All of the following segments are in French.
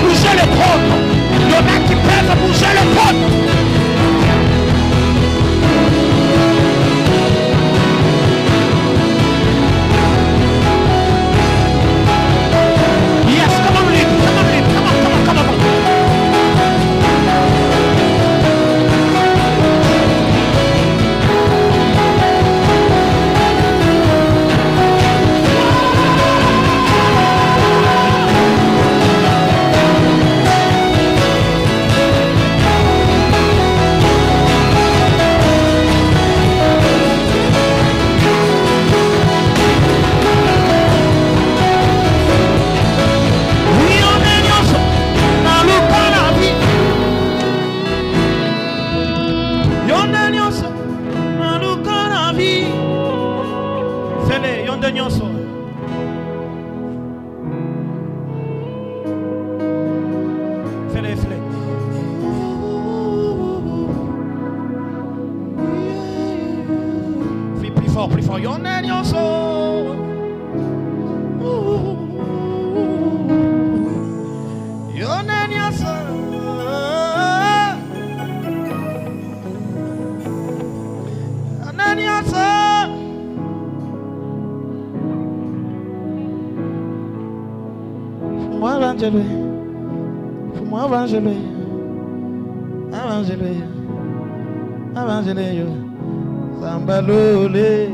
bouger le trône. Il y en a qui peuvent bouger le trône. Yes, come on, lead. Come on, lead. Come on, come on, come on. Plus fort, yon en yon so. Yon en yon so. Yon en yon so. Fous-moi évangéliser. Fous-moi évangéliser. Évangéliser. Évangéliser. Sambalole,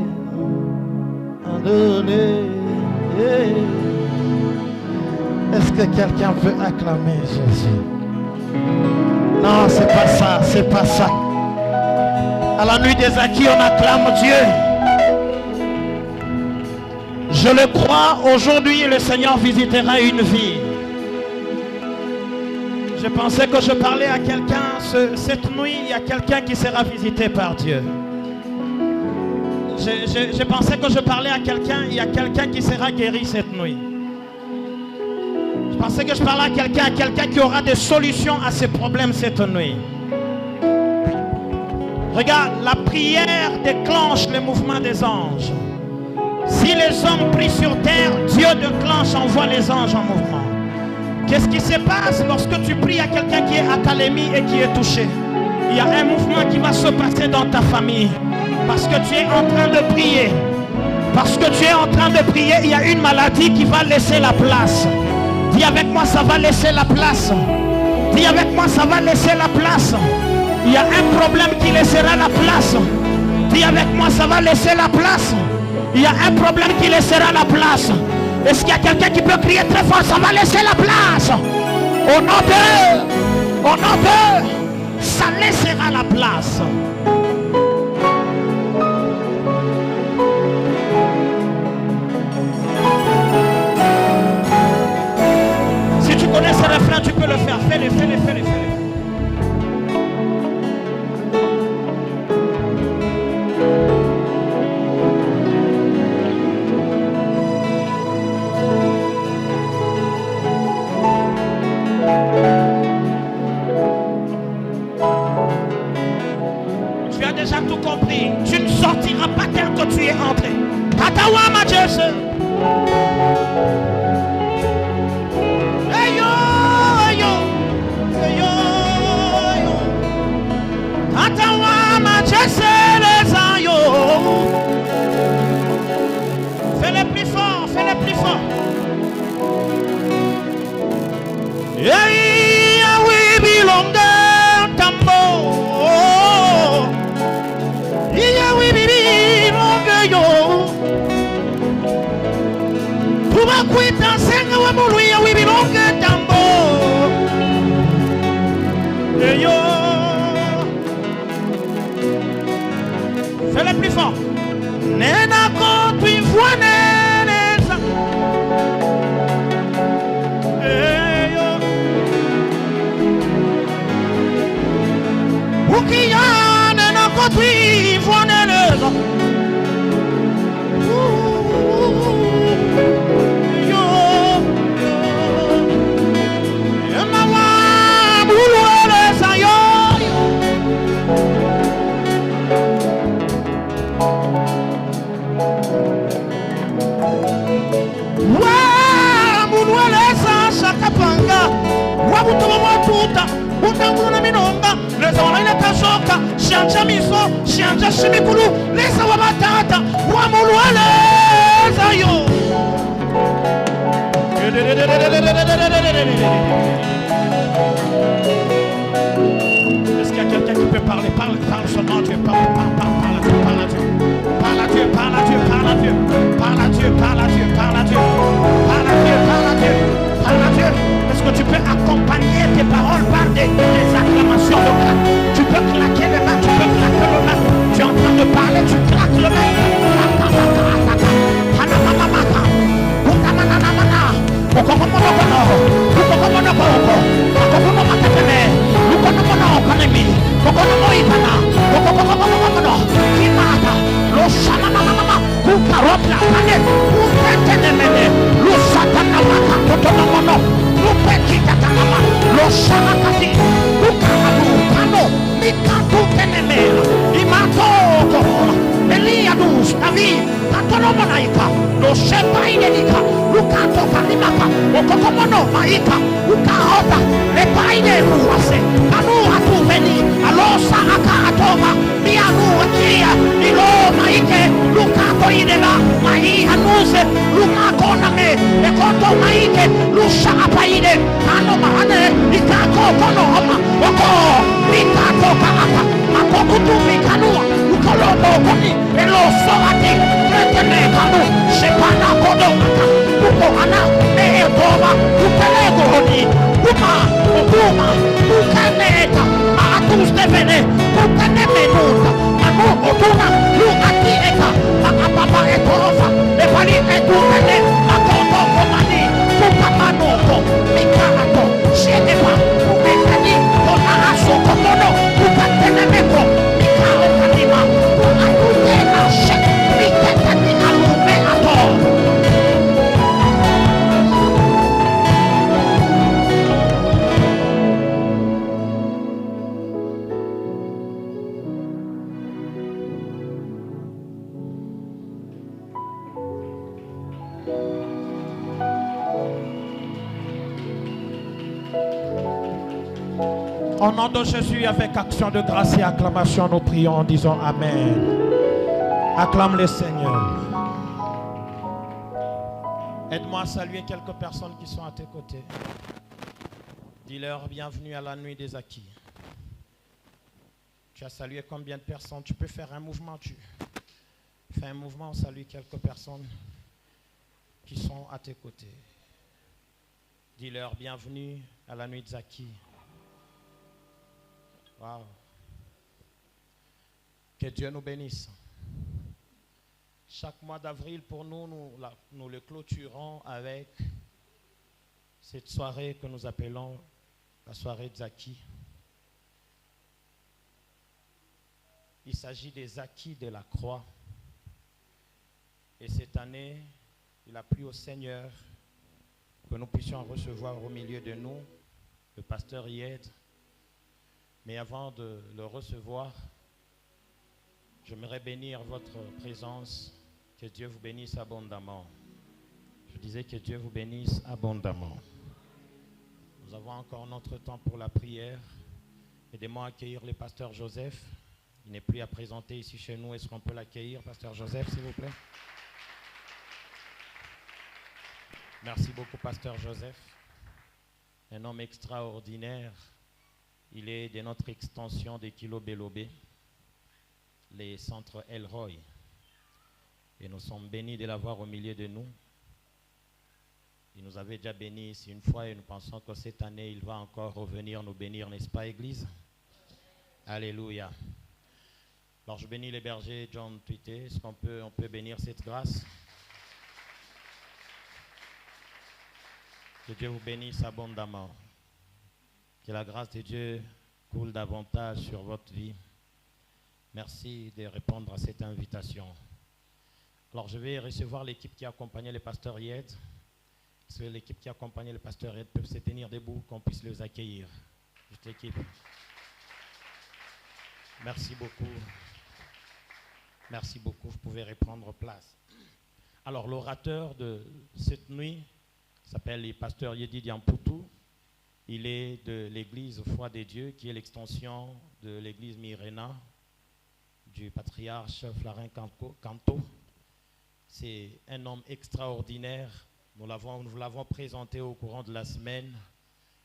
andole. Est-ce que quelqu'un veut acclamer Jésus? Non, c'est pas ça, c'est pas ça. À la nuit des acquis, on acclame Dieu. Je le crois, aujourd'hui le Seigneur visitera une vie. Je pensais que je parlais à quelqu'un, cette nuit, il y a quelqu'un qui sera visité par Dieu. Je pensais que je parlais à quelqu'un, il y a quelqu'un qui sera guéri cette nuit. Je pensais que je parlais à quelqu'un qui aura des solutions à ses problèmes cette nuit. Regarde, la prière déclenche le mouvement des anges. Si les hommes prient sur terre, Dieu déclenche, envoie les anges en mouvement. Qu'est-ce qui se passe lorsque tu pries à quelqu'un qui est accalmie et qui est touché? Il y a un mouvement qui va se passer dans ta famille. Parce que tu es en train de prier. Parce que tu es en train de prier, il y a une maladie qui va laisser la place. Dis avec moi, ça va laisser la place. Dis avec moi, ça va laisser la place. Il y a un problème qui laissera la place. Dis avec moi, ça va laisser la place. Il y a un problème qui laissera la place. Est-ce qu'il y a quelqu'un qui peut crier très fort? Ça va laisser la place. Au nom de, ça laissera la place. Si tu connais ce refrain, tu peux le faire. Fais-le, fais-le, fais-le, fais-le. Tu as déjà tout compris. Tu ne sortiras pas tel que tu es entré. Tatawa ma Jésus. Fais-le plus fort, fais-le plus fort. We belong tambo. We belong yo. Tuba kuita senga wa mulu we belong tambo. Yo. Fais-le plus fort. Nena contre une fois nena. Tuta, Utanguna Minonga, les Online Kajoka, Shianja Miso, Shianja Shimikulu, les Awamatata, Wamuluale, Zayo. Est-ce qu'il y a quelqu'un qui peut parler? Parle seulement à Dieu, parle à Dieu, parle à Dieu. Parle à Dieu, parle à Dieu, parle à Dieu. Parle à Dieu, parle à Dieu, parle à Dieu. Parle à Dieu, parle à Dieu, parle à Dieu. Est-ce que tu peux accompagner tes paroles par des acclamations de main? Tu peux claquer les mains, tu peux claquer le main. Tu es en train de parler, tu claques le main. Au nom de Jésus, avec action de grâce et acclamation, nous prions en disant Amen. Acclame le Seigneur. Aide-moi à saluer quelques personnes qui sont à tes côtés. Dis-leur bienvenue à la nuit des acquis. Tu as salué combien de personnes? Tu peux faire un mouvement. Tu fais un mouvement, on salue quelques personnes qui sont à tes côtés. Dis-leur bienvenue à la nuit des acquis. Wow. Que Dieu nous bénisse. Chaque mois d'avril, pour nous, nous le clôturons avec cette soirée que nous appelons la soirée des acquis. Il s'agit des acquis de la croix. Et cette année, il a plu au Seigneur que nous puissions recevoir au milieu de nous le pasteur Yed. Mais avant de le recevoir, j'aimerais bénir votre présence. Que Dieu vous bénisse abondamment. Je disais que Dieu vous bénisse abondamment. Nous avons encore notre temps pour la prière. Aidez-moi à accueillir le pasteur Joseph. Il n'est plus à présenter ici chez nous. Est-ce qu'on peut l'accueillir, pasteur Joseph, s'il vous plaît? Merci beaucoup, pasteur Joseph. Un homme extraordinaire. Il est de notre extension de Kilo Belobé, les centres Elroy. Et nous sommes bénis de l'avoir au milieu de nous. Il nous avait déjà bénis ici une fois et nous pensons que cette année, il va encore revenir nous bénir, n'est-ce pas, Église? Alléluia. Alors, je bénis les bergers John Tweeté. Est-ce qu'on peut bénir cette grâce? Que Dieu vous bénisse abondamment. Que la grâce de Dieu coule davantage sur votre vie. Merci de répondre à cette invitation. Alors, je vais recevoir l'équipe qui accompagnait le pasteur Yed. Est-ce que l'équipe qui accompagnait le pasteur Yed peut se tenir debout, qu'on puisse les accueillir? Juste l'équipe. Merci beaucoup. Merci beaucoup. Vous pouvez reprendre place. Alors, l'orateur de cette nuit s'appelle le pasteur Yedi Diampoutou. Il est de l'église Foi des Dieux, qui est l'extension de l'église Myrena, du patriarche Flarin Canto. C'est un homme extraordinaire. Nous l'avons présenté au courant de la semaine.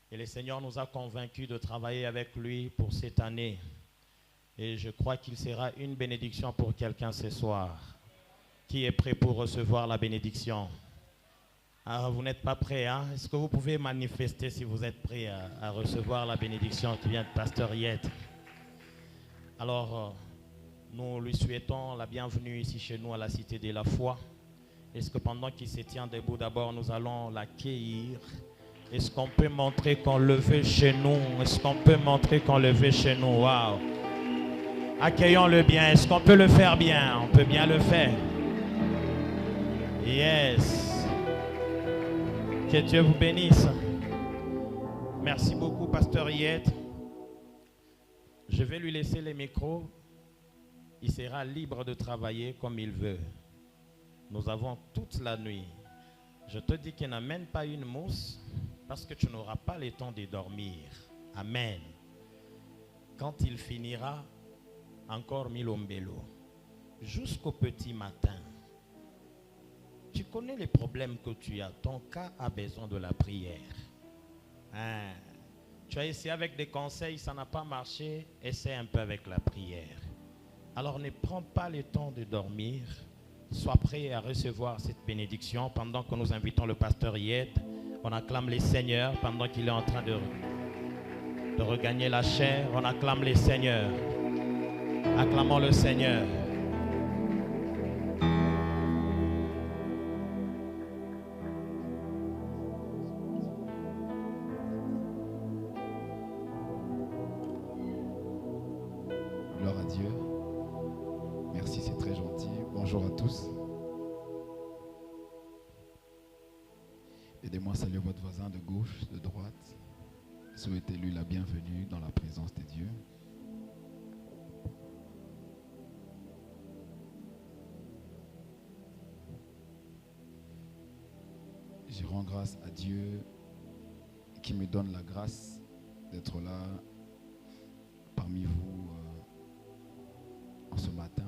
Et le Seigneur nous a convaincus de travailler avec lui pour cette année. Et je crois qu'il sera une bénédiction pour quelqu'un ce soir. Qui est prêt pour recevoir la bénédiction? Ah, vous n'êtes pas prêt, hein? Est-ce que vous pouvez manifester si vous êtes prêt à recevoir la bénédiction qui vient de Pasteur Yet? Alors, nous lui souhaitons la bienvenue ici chez nous à la Cité de la Foi. Est-ce que pendant qu'il se tient debout, d'abord, nous allons l'accueillir? Est-ce qu'on peut montrer qu'on le veut chez nous? Est-ce qu'on peut montrer qu'on le veut chez nous? Waouh! Accueillons-le bien. Est-ce qu'on peut le faire bien? On peut bien le faire. Yes. Que Dieu vous bénisse. Merci beaucoup, Pasteur Yet. Je vais lui laisser les micros. Il sera libre de travailler comme il veut. Nous avons toute la nuit. Je te dis qu'il n'amène pas une mousse parce que tu n'auras pas le temps de dormir. Amen. Quand il finira, encore milombelo. Jusqu'au petit matin. Tu connais les problèmes que tu as. Ton cas a besoin de la prière. Hein? Tu as essayé avec des conseils, ça n'a pas marché. Essaie un peu avec la prière. Alors ne prends pas le temps de dormir. Sois prêt à recevoir cette bénédiction pendant que nous invitons le pasteur Yet. On acclame les seigneurs pendant qu'il est en train de regagner la chair. On acclame les seigneurs. Acclamons le Seigneur. Gloire à Dieu. Merci, c'est très gentil. Bonjour à tous. Aidez-moi à saluer votre voisin de gauche, de droite. Souhaitez-lui la bienvenue dans la présence de Dieu. Je rends grâce à Dieu qui me donne la grâce d'être là parmi vous en ce matin.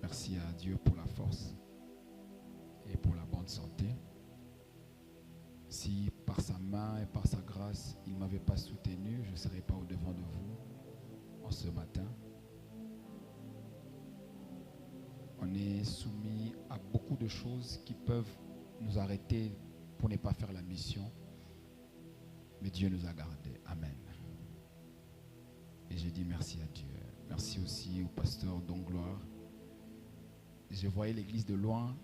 Merci à Dieu pour la force et pour la bonne santé. Si par sa main et par sa grâce, il ne m'avait pas soutenu, je ne serais pas au-devant de vous en ce matin. On est soumis à beaucoup de choses qui peuvent nous arrêter pour ne pas faire la mission. Mais Dieu nous a gardés. Amen. Et je dis merci à Dieu. Merci aussi au pasteur Dongloire. Je voyais l'église de loin.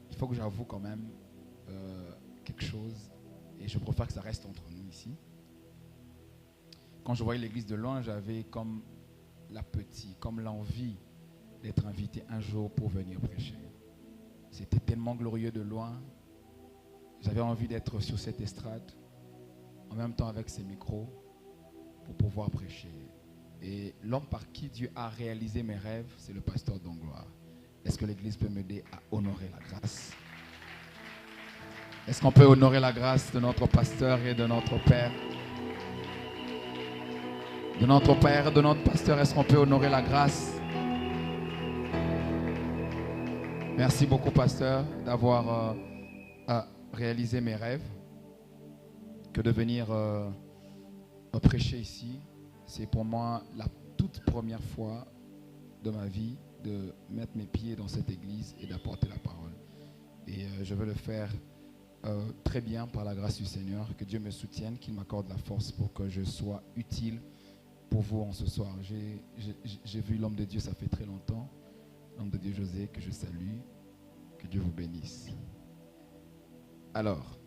Il faut que j'avoue quand même quelque chose. Et je préfère que ça reste entre nous ici. Quand je voyais l'église de loin, j'avais comme l'appétit, comme l'envie d'être invité un jour pour venir prêcher. C'était tellement glorieux de loin. J'avais envie d'être sur cette estrade, en même temps avec ces micros, pour pouvoir prêcher. Et l'homme par qui Dieu a réalisé mes rêves, c'est le pasteur Dongloire. Est-ce que l'église peut m'aider à honorer la grâce? Est-ce qu'on peut honorer la grâce de notre pasteur et de notre père? De notre père et de notre pasteur, est-ce qu'on peut honorer la grâce? Merci beaucoup, pasteur, d'avoir réalisé mes rêves. Que de venir prêcher ici, c'est pour moi la toute première fois de ma vie de mettre mes pieds dans cette église et d'apporter la parole. Et je veux le faire très bien par la grâce du Seigneur. Que Dieu me soutienne, qu'il m'accorde la force pour que je sois utile pour vous en ce soir. J'ai vu l'homme de Dieu, ça fait très longtemps. L'homme de Dieu José, que je salue. Que Dieu vous bénisse. Alors,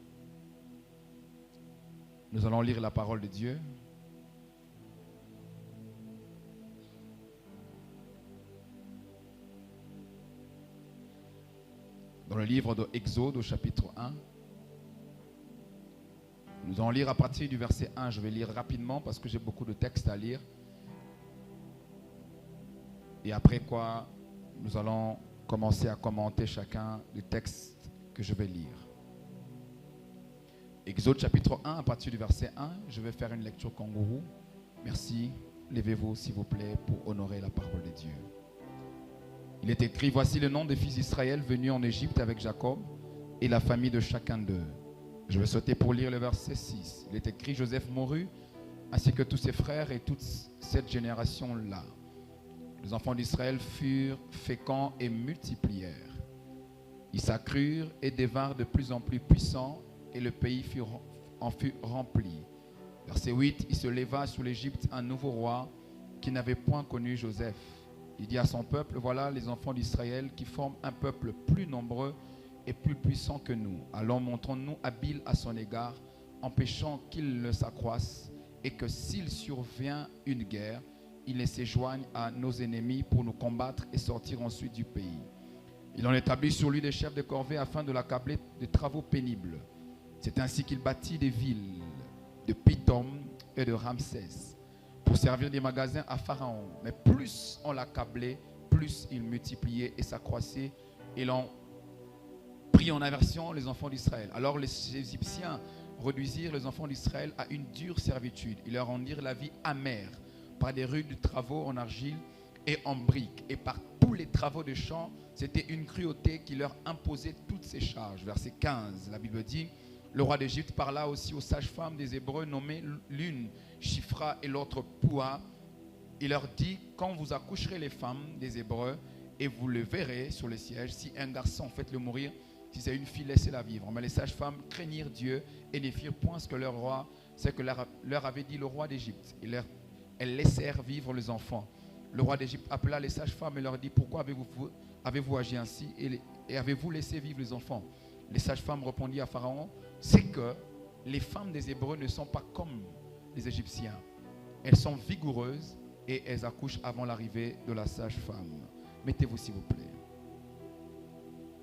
nous allons lire la parole de Dieu. Dans le livre de Exode au chapitre 1. Nous allons lire à partir du verset 1. Je vais lire rapidement parce que j'ai beaucoup de textes à lire. Et après quoi, nous allons commencer à commenter chacun des textes que je vais lire. Exode chapitre 1, à partir du verset 1, je vais faire une lecture kangourou. Merci. Levez-vous, s'il vous plaît, pour honorer la parole de Dieu. Il est écrit, voici le nom des fils d'Israël venus en Égypte avec Jacob et la famille de chacun d'eux. Je vais sauter pour lire le verset 6. Il est écrit, Joseph mourut, ainsi que tous ses frères et toute cette génération-là. Les enfants d'Israël furent féconds et multiplièrent. Ils s'accrurent et devinrent de plus en plus puissants, et le pays en fut rempli. Verset 8, il se leva sous l'Égypte un nouveau roi qui n'avait point connu Joseph. Il dit à son peuple, voilà les enfants d'Israël qui forment un peuple plus nombreux et plus puissant que nous. Alors montrons-nous habiles à son égard, empêchant qu'il ne s'accroisse, et que s'il survient une guerre, il ne s'éjoigne à nos ennemis pour nous combattre et sortir ensuite du pays. Il en établit sur lui des chefs de corvée afin de l'accabler de travaux pénibles. C'est ainsi qu'il bâtit des villes de Pithom et de Ramsès pour servir des magasins à Pharaon. Mais plus on l'accablait, plus il multipliait et s'accroissait. Et l'on prit en aversion les enfants d'Israël. Alors les Égyptiens réduisirent les enfants d'Israël à une dure servitude. Ils leur rendirent la vie amère par des rudes travaux en argile et en briques. Et par tous les travaux de champ, c'était une cruauté qui leur imposait toutes ces charges. Verset 15, la Bible dit, le roi d'Égypte parla aussi aux sages-femmes des Hébreux nommées l'une Shifra et l'autre Poua. Il leur dit, quand vous accoucherez les femmes des Hébreux et vous le verrez sur le siège, si un garçon, faites-le mourir, si c'est une fille, laissez-la vivre. Mais les sages-femmes craignirent Dieu et ne firent point ce que leur roi, ce que leur avait dit le roi d'Égypte. Elles laissèrent vivre les enfants. Le roi d'Égypte appela les sages-femmes et leur dit, pourquoi avez-vous agi ainsi et avez-vous laissé vivre les enfants? Les sages-femmes répondirent à Pharaon, c'est que les femmes des Hébreux ne sont pas comme les Égyptiens. Elles sont vigoureuses et elles accouchent avant l'arrivée de la sage-femme. Mettez-vous s'il vous plaît.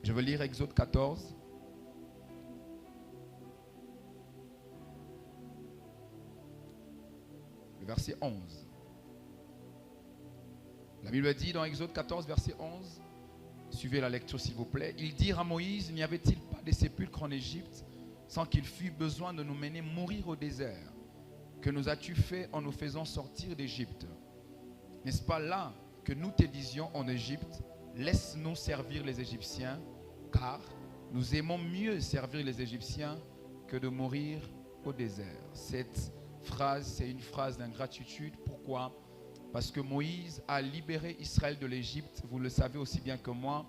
Je veux lire Exode 14. Le verset 11. La Bible dit dans Exode 14, verset 11, suivez la lecture s'il vous plaît. Ils dirent à Moïse, n'y avait-il pas de sépulcre en Égypte sans qu'il fût besoin de nous mener mourir au désert? Que nous as-tu fait en nous faisant sortir d'Égypte? N'est-ce pas là que nous te disions en Égypte, laisse-nous servir les Égyptiens, car nous aimons mieux servir les Égyptiens que de mourir au désert. Cette phrase, c'est une phrase d'ingratitude. Pourquoi? Parce que Moïse a libéré Israël de l'Égypte. Vous le savez aussi bien que moi,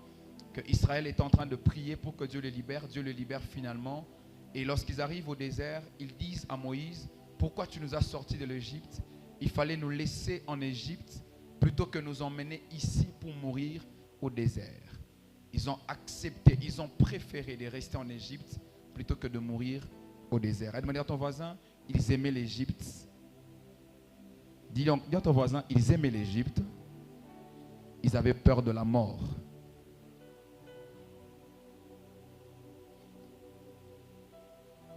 que Israël est en train de prier pour que Dieu les libère. Dieu les libère finalement. Et lorsqu'ils arrivent au désert, ils disent à Moïse, pourquoi tu nous as sortis de l'Égypte? Il fallait nous laisser en Égypte plutôt que nous emmener ici pour mourir au désert. Ils ont accepté, ils ont préféré de rester en Égypte plutôt que de mourir au désert. Demandez à ton voisin, ils aimaient l'Égypte. Dis à ton voisin, ils aimaient l'Égypte. Ils avaient peur de la mort.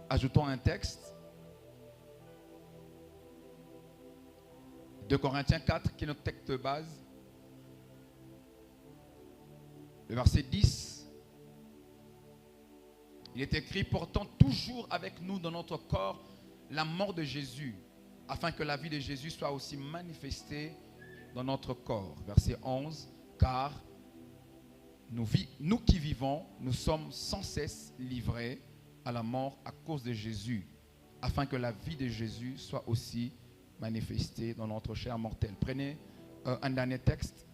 Ajoutons un texte. 2 Corinthiens 4, qui est notre texte de base. Le verset 10. Il est écrit, portant toujours avec nous dans notre corps la mort de Jésus, afin que la vie de Jésus soit aussi manifestée dans notre corps. Verset 11. Car nous qui vivons, nous sommes sans cesse livrés à la mort à cause de Jésus, afin que la vie de Jésus soit aussi manifestée dans notre chair mortelle. Prenez un dernier texte,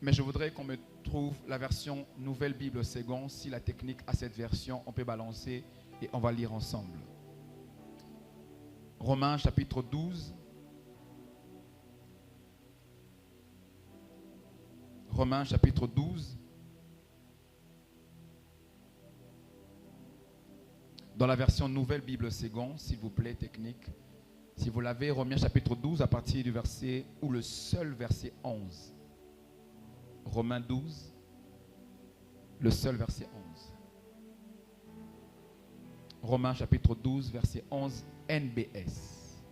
mais je voudrais qu'on me trouve la version Nouvelle Bible Second. Si la technique a cette version, on peut balancer et on va lire ensemble. Romains chapitre 12. Romains chapitre 12. Dans la version Nouvelle Bible Second, s'il vous plaît, technique. Si vous l'avez, Romains chapitre 12, à partir du verset, ou le seul verset 11. Romains 12, le seul verset 11. Romains chapitre 12, verset 11, NBS.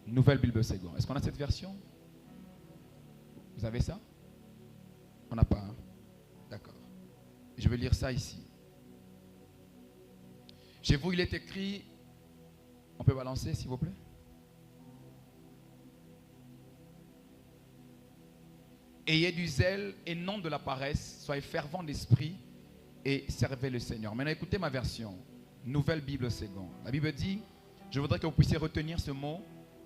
Nouvelle Bible Second. Est-ce qu'on a cette version? Vous avez ça? On n'a pas, hein? D'accord. Je vais lire ça ici. Chez vous, il est écrit, on peut balancer s'il vous plaît? Ayez du zèle et non de la paresse, soyez fervents d'esprit et servez le Seigneur. Maintenant, écoutez ma version, Nouvelle Bible Seconde. La Bible dit, je voudrais que vous puissiez retenir ce mot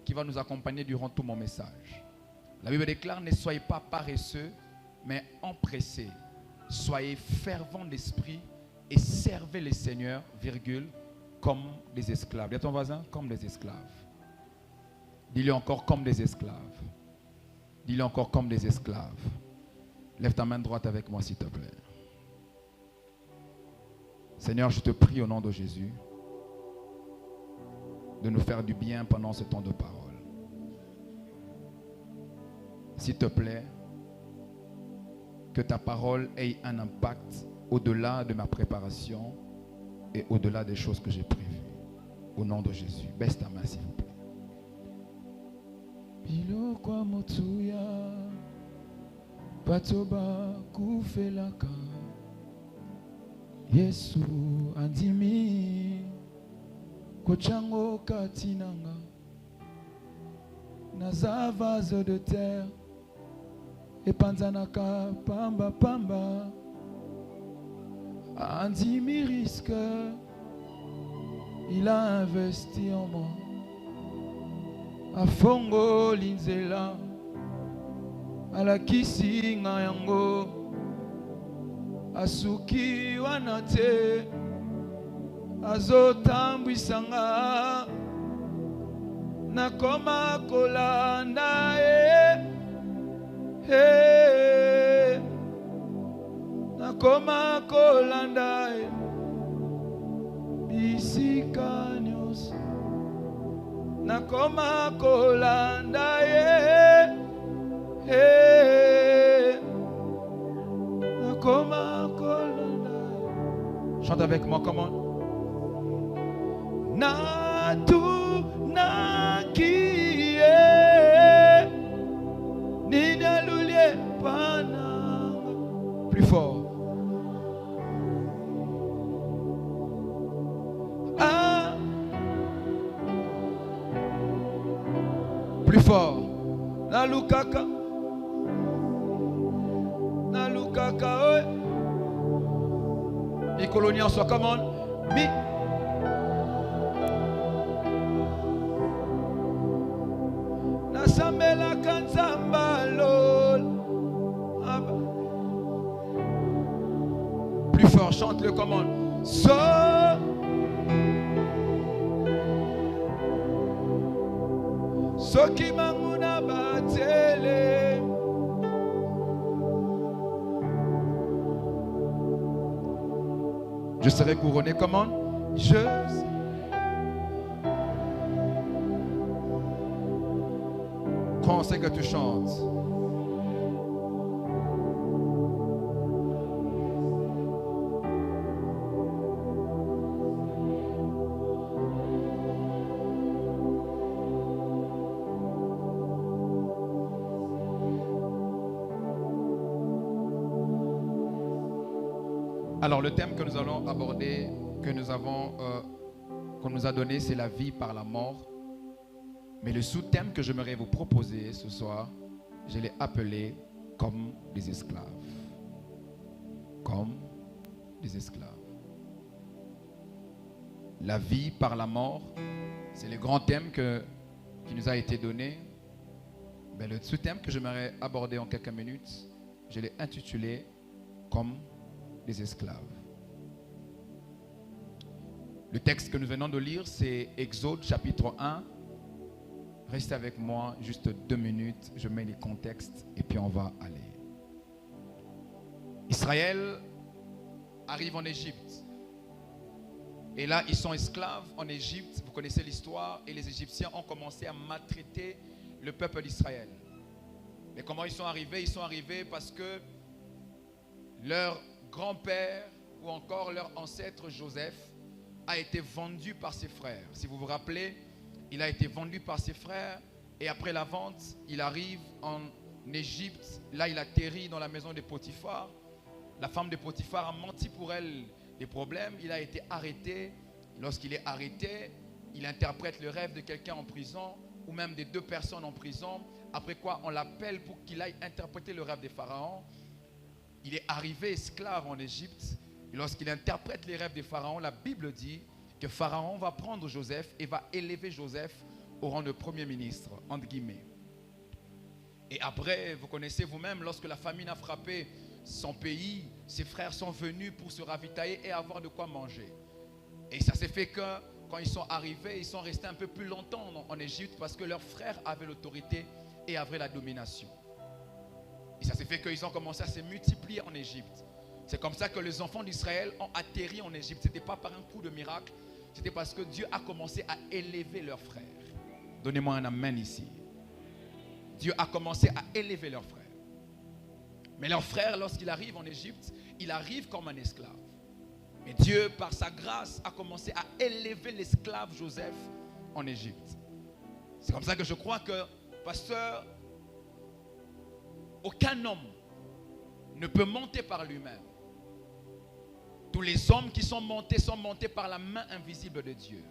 qui va nous accompagner durant tout mon message. La Bible déclare, ne soyez pas paresseux, mais empressés. Soyez fervents d'esprit et servez le Seigneur, virgule, comme des esclaves. Dis à ton voisin, comme des esclaves. Dis-le encore, comme des esclaves. Dis-le encore, comme des esclaves. Lève ta main droite avec moi, s'il te plaît. Seigneur, je te prie au nom de Jésus de nous faire du bien pendant ce temps de parole. S'il te plaît, que ta parole ait un impact au-delà de ma préparation et au-delà des choses que j'ai prévues. Au nom de Jésus. Baisse ta main, s'il vous plaît. Bilokwa motuya Patoba kufelaka Yesu andimi Kochango katinanga Naza vase de terre Epanzanaka pamba pamba Andimi risque Il a investi en moi Afongo linzela Alakisi nga yango Asuki wanate Azotambwisanga Nakoma kolanda Nakoma kolanda Bisika nyos Nakoma kolanda Nakoma kolanda. Chante avec moi, comment? Natu nakie Nina lulie pananga. Plus fort. Plus fort. Nalukaka oi. Les coloniens soient comment? Mi Nasambela kanzamba lol. Plus fort, chante le comment? So Soki manguna batele Je serai couronné comment? Je Quand on sait que tu chantes. Alors le thème que nous allons aborder, qu'on nous a donné, c'est la vie par la mort. Mais le sous-thème que j'aimerais vous proposer ce soir, je l'ai appelé comme des esclaves. Comme des esclaves. La vie par la mort, c'est le grand thème qui nous a été donné. Mais le sous-thème que j'aimerais aborder en quelques minutes, je l'ai intitulé comme des esclaves. Le texte que nous venons de lire, c'est Exode chapitre 1. Restez avec moi juste 2 minutes, je mets les contextes et puis on va aller. Israël arrive en Égypte. Et là, ils sont esclaves en Égypte. Vous connaissez l'histoire. Et les Égyptiens ont commencé à maltraiter le peuple d'Israël. Mais comment ils sont arrivés? Ils sont arrivés parce que leur grand-père ou encore leur ancêtre Joseph a été vendu par ses frères. Si vous vous rappelez, il a été vendu par ses frères et après la vente, il arrive en Égypte. Là, il atterrit dans la maison de Potiphar. La femme de Potiphar a menti pour elle des problèmes. Il a été arrêté. Lorsqu'il est arrêté, il interprète le rêve de quelqu'un en prison ou même des 2 personnes en prison. Après quoi, on l'appelle pour qu'il aille interpréter le rêve des pharaons. Il est arrivé esclave en Égypte. Et lorsqu'il interprète les rêves des pharaons, la Bible dit que Pharaon va prendre Joseph et va élever Joseph au rang de premier ministre, entre guillemets. Et après, vous connaissez vous-même, lorsque la famine a frappé son pays, ses frères sont venus pour se ravitailler et avoir de quoi manger. Et ça s'est fait que quand ils sont arrivés, ils sont restés un peu plus longtemps en Égypte parce que leurs frères avaient l'autorité et avaient la domination. Et ça s'est fait qu'ils ont commencé à se multiplier en Égypte. C'est comme ça que les enfants d'Israël ont atterri en Égypte. Ce n'était pas par un coup de miracle, c'était parce que Dieu a commencé à élever leurs frères. Donnez-moi un amen ici. Dieu a commencé à élever leurs frères. Mais leur frère, lorsqu'il arrive en Égypte, il arrive comme un esclave. Mais Dieu, par sa grâce, a commencé à élever l'esclave Joseph en Égypte. C'est comme ça que je crois que, pasteur, aucun homme ne peut monter par lui-même. Tous les hommes qui sont montés par la main invisible de Dieu.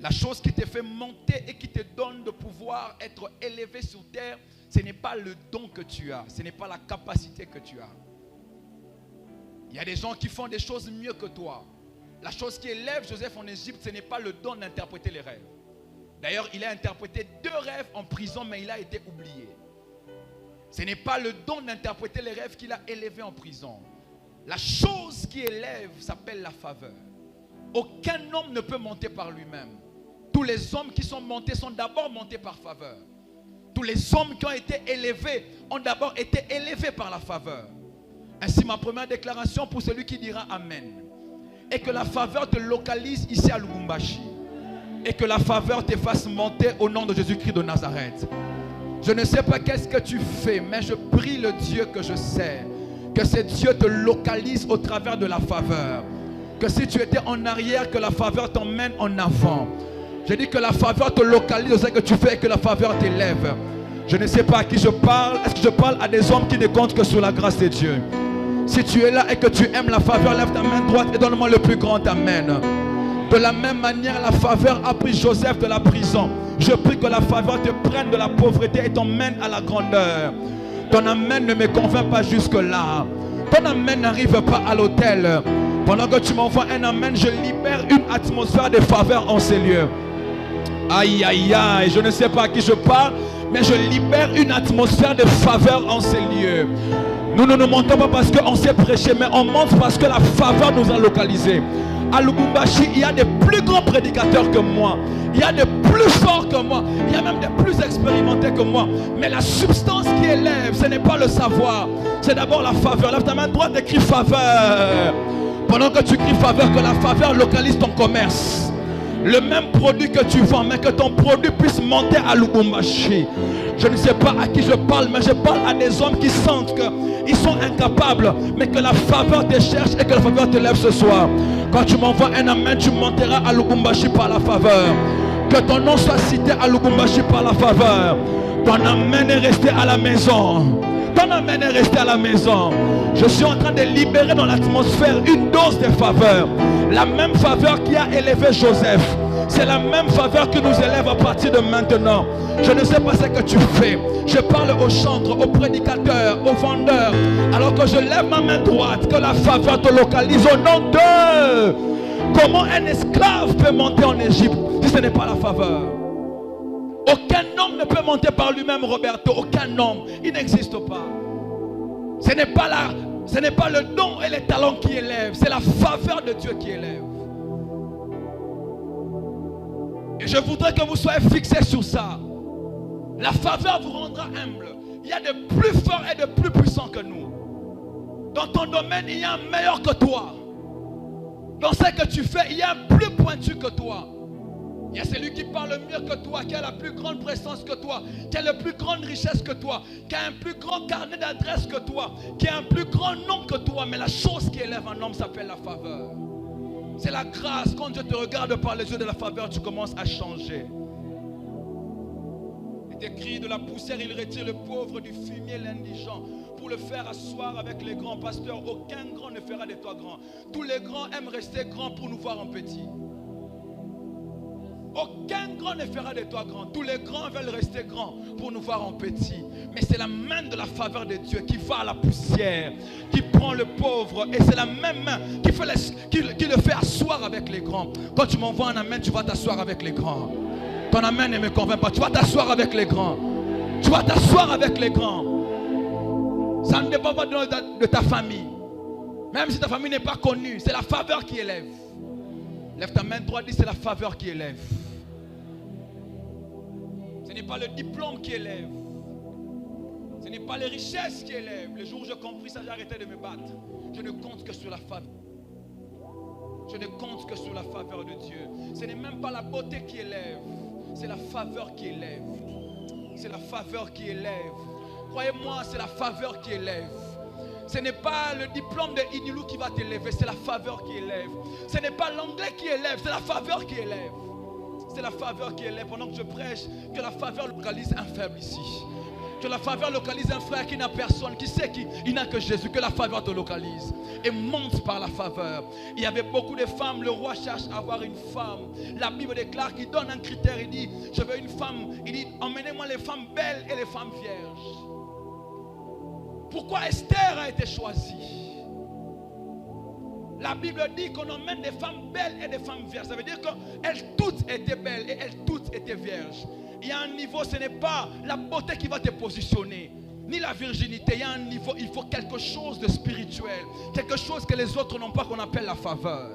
La chose qui te fait monter et qui te donne de pouvoir être élevé sur terre, ce n'est pas le don que tu as, ce n'est pas la capacité que tu as. Il y a des gens qui font des choses mieux que toi. La chose qui élève Joseph en Égypte, ce n'est pas le don d'interpréter les rêves. D'ailleurs, il a interprété 2 rêves en prison, mais il a été oublié. Ce n'est pas le don d'interpréter les rêves qu'il a élevé en prison. La chose qui élève s'appelle la faveur. Aucun homme ne peut monter par lui-même. Tous les hommes qui sont montés sont d'abord montés par faveur. Tous les hommes qui ont été élevés ont d'abord été élevés par la faveur. Ainsi, ma première déclaration pour celui qui dira Amen est que la faveur te localise ici à Lubumbashi et que la faveur te fasse monter au nom de Jésus-Christ de Nazareth. Je ne sais pas qu'est-ce que tu fais, mais je prie le Dieu que je sais, que ce Dieu te localise au travers de la faveur. Que si tu étais en arrière, que la faveur t'emmène en avant. Je dis que la faveur te localise dans ce que tu fais et que la faveur t'élève. Je ne sais pas à qui je parle. Est-ce que je parle à des hommes qui ne comptent que sur la grâce de Dieu? Si tu es là et que tu aimes la faveur, lève ta main droite et donne-moi le plus grand Amen. De la même manière, la faveur a pris Joseph de la prison. Je prie que la faveur te prenne de la pauvreté et t'emmène à la grandeur. Ton Amen ne me convainc pas jusque-là. Ton Amen n'arrive pas à l'autel. Pendant que tu m'envoies un Amen, je libère une atmosphère de faveur en ces lieux. Aïe, aïe, aïe, je ne sais pas à qui je parle, mais je libère une atmosphère de faveur en ces lieux. Nous ne nous montons pas parce qu'on sait prêcher, mais on monte parce que la faveur nous a localisés. À Lubumbashi, il y a des plus grands prédicateurs que moi. Il y a des plus forts que moi. Il y a même des plus expérimentés que moi. Mais la substance qui élève, ce n'est pas le savoir. C'est d'abord la faveur. Lève ta main droite et crie faveur. Pendant que tu cries faveur, que la faveur localise ton commerce. Le même produit que tu vends, mais que ton produit puisse monter à Lubumbashi. Je ne sais pas à qui je parle, mais je parle à des hommes qui sentent qu'ils sont incapables, mais que la faveur te cherche et que la faveur te lève ce soir. Quand tu m'envoies un Amen, tu monteras à Lubumbashi par la faveur. Que ton nom soit cité à Lubumbashi par la faveur. Ton Amen est resté à la maison. Ton Amen est resté à la maison. Je suis en train de libérer dans l'atmosphère une dose de faveur. La même faveur qui a élevé Joseph. C'est la même faveur qui nous élève à partir de maintenant. Je ne sais pas ce que tu fais. Je parle aux chantres, aux prédicateurs, aux vendeurs. Alors que je lève ma main droite, que la faveur te localise au nom de... Comment un esclave peut monter en Égypte si ce n'est pas la faveur? Aucun homme ne peut monter par lui-même, Roberto. Aucun homme. Il n'existe pas. Ce n'est pas le don et les talents qui élèvent. C'est la faveur de Dieu qui élève. Et je voudrais que vous soyez fixés sur ça. La faveur vous rendra humble. Il y a de plus forts et de plus puissants que nous. Dans ton domaine, il y a un meilleur que toi. Dans ce que tu fais, il y a un plus pointu que toi. Il y a celui qui parle mieux que toi, qui a la plus grande présence que toi, qui a la plus grande richesse que toi, qui a un plus grand carnet d'adresses que toi, qui a un plus grand nom que toi. Mais la chose qui élève un homme s'appelle la faveur. C'est la grâce. Quand Dieu te regarde par les yeux de la faveur, tu commences à changer. écrit, de la poussière, il retire le pauvre, du fumier, l'indigent, pour le faire asseoir avec les grands pasteurs. Aucun grand ne fera de toi grand. Tous les grands aiment rester grands pour nous voir en petit. Aucun grand ne fera de toi grand. Tous les grands veulent rester grands pour nous voir en petit. Mais c'est la main de la faveur de Dieu qui va à la poussière, qui prend le pauvre. Et c'est la même main qui le fait asseoir avec les grands. Quand tu m'envoies un amen, tu vas t'asseoir avec les grands. Ton amen ne me convainc pas. Tu vas t'asseoir avec les grands. Tu vas t'asseoir avec les grands. Ça ne dépend pas de ta famille. Même si ta famille n'est pas connue, c'est la faveur qui élève. Lève ta main droite, dis c'est la faveur qui élève. Ce n'est pas le diplôme qui élève. Ce n'est pas les richesses qui élèvent. Le jour où j'ai compris ça, j'ai arrêté de me battre. Je ne compte que sur la faveur. Je ne compte que sur la faveur de Dieu. Ce n'est même pas la beauté qui élève. C'est la faveur qui élève. C'est la faveur qui élève. Croyez-moi, c'est la faveur qui élève. Ce n'est pas le diplôme de Inilou qui va t'élever, c'est la faveur qui élève. Ce n'est pas l'anglais qui élève, c'est la faveur qui élève. C'est la faveur qui élève. Pendant que je prêche, que la faveur localise un faible ici. Que la faveur localise un frère qui n'a personne, qui sait qu'il n'a que Jésus. Que la faveur te localise et monte par la faveur. Il y avait beaucoup de femmes, le roi cherche à avoir une femme. La Bible déclare qu'il donne un critère, il dit, je veux une femme. Il dit, emmenez-moi les femmes belles et les femmes vierges. Pourquoi Esther a été choisie? La Bible dit qu'on emmène des femmes belles et des femmes vierges. Ça veut dire qu'elles toutes étaient belles et elles toutes étaient vierges. Il y a un niveau, ce n'est pas la beauté qui va te positionner, ni la virginité. Il y a un niveau, il faut quelque chose de spirituel. Quelque chose que les autres n'ont pas, qu'on appelle la faveur.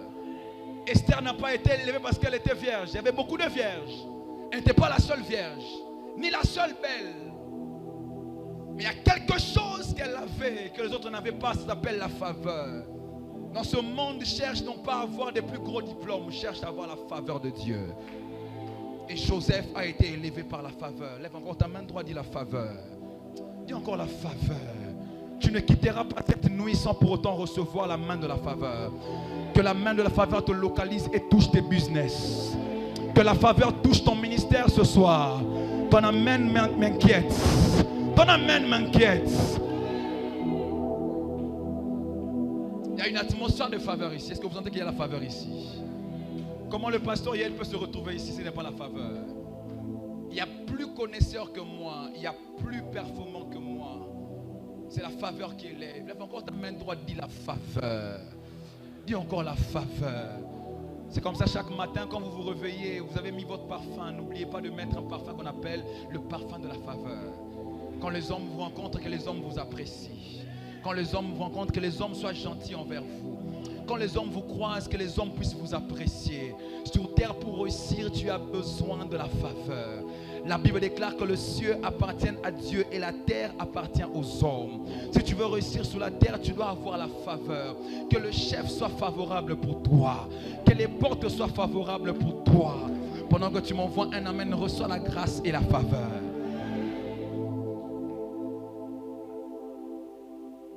Esther n'a pas été élevée parce qu'elle était vierge. Il y avait beaucoup de vierges. Elle n'était pas la seule vierge, ni la seule belle. Mais il y a quelque chose qu'elle avait que les autres n'avaient pas, ça s'appelle la faveur. Dans ce monde, cherche non pas à avoir des plus gros diplômes, cherche à avoir la faveur de Dieu. Et Joseph a été élevé par la faveur. Lève encore ta main droite, dis la faveur. Dis encore la faveur. Tu ne quitteras pas cette nuit sans pour autant recevoir la main de la faveur. Que la main de la faveur te localise et touche tes business. Que la faveur touche ton ministère ce soir. Ton amen m'inquiète. Ton amen m'inquiète. Il y a une atmosphère de faveur ici. Est-ce que vous sentez qu'il y a la faveur ici? Comment le pasteur Yael peut se retrouver ici si ce n'est pas la faveur? Il y a plus connaisseur que moi. Il y a plus performant que moi. C'est la faveur qui élève. Lève encore ta main droite, dis la faveur. Dis encore la faveur. C'est comme ça chaque matin quand vous vous réveillez, vous avez mis votre parfum. N'oubliez pas de mettre un parfum qu'on appelle le parfum de la faveur. Quand les hommes vous rencontrent, que les hommes vous apprécient. Quand les hommes vous rencontrent, que les hommes soient gentils envers vous. Quand les hommes vous croisent, que les hommes puissent vous apprécier. Sur terre, pour réussir, tu as besoin de la faveur. La Bible déclare que le ciel appartient à Dieu et la terre appartient aux hommes. Si tu veux réussir sur la terre, tu dois avoir la faveur. Que le chef soit favorable pour toi. Que les portes soient favorables pour toi. Pendant que tu m'envoies un amen, reçois la grâce et la faveur.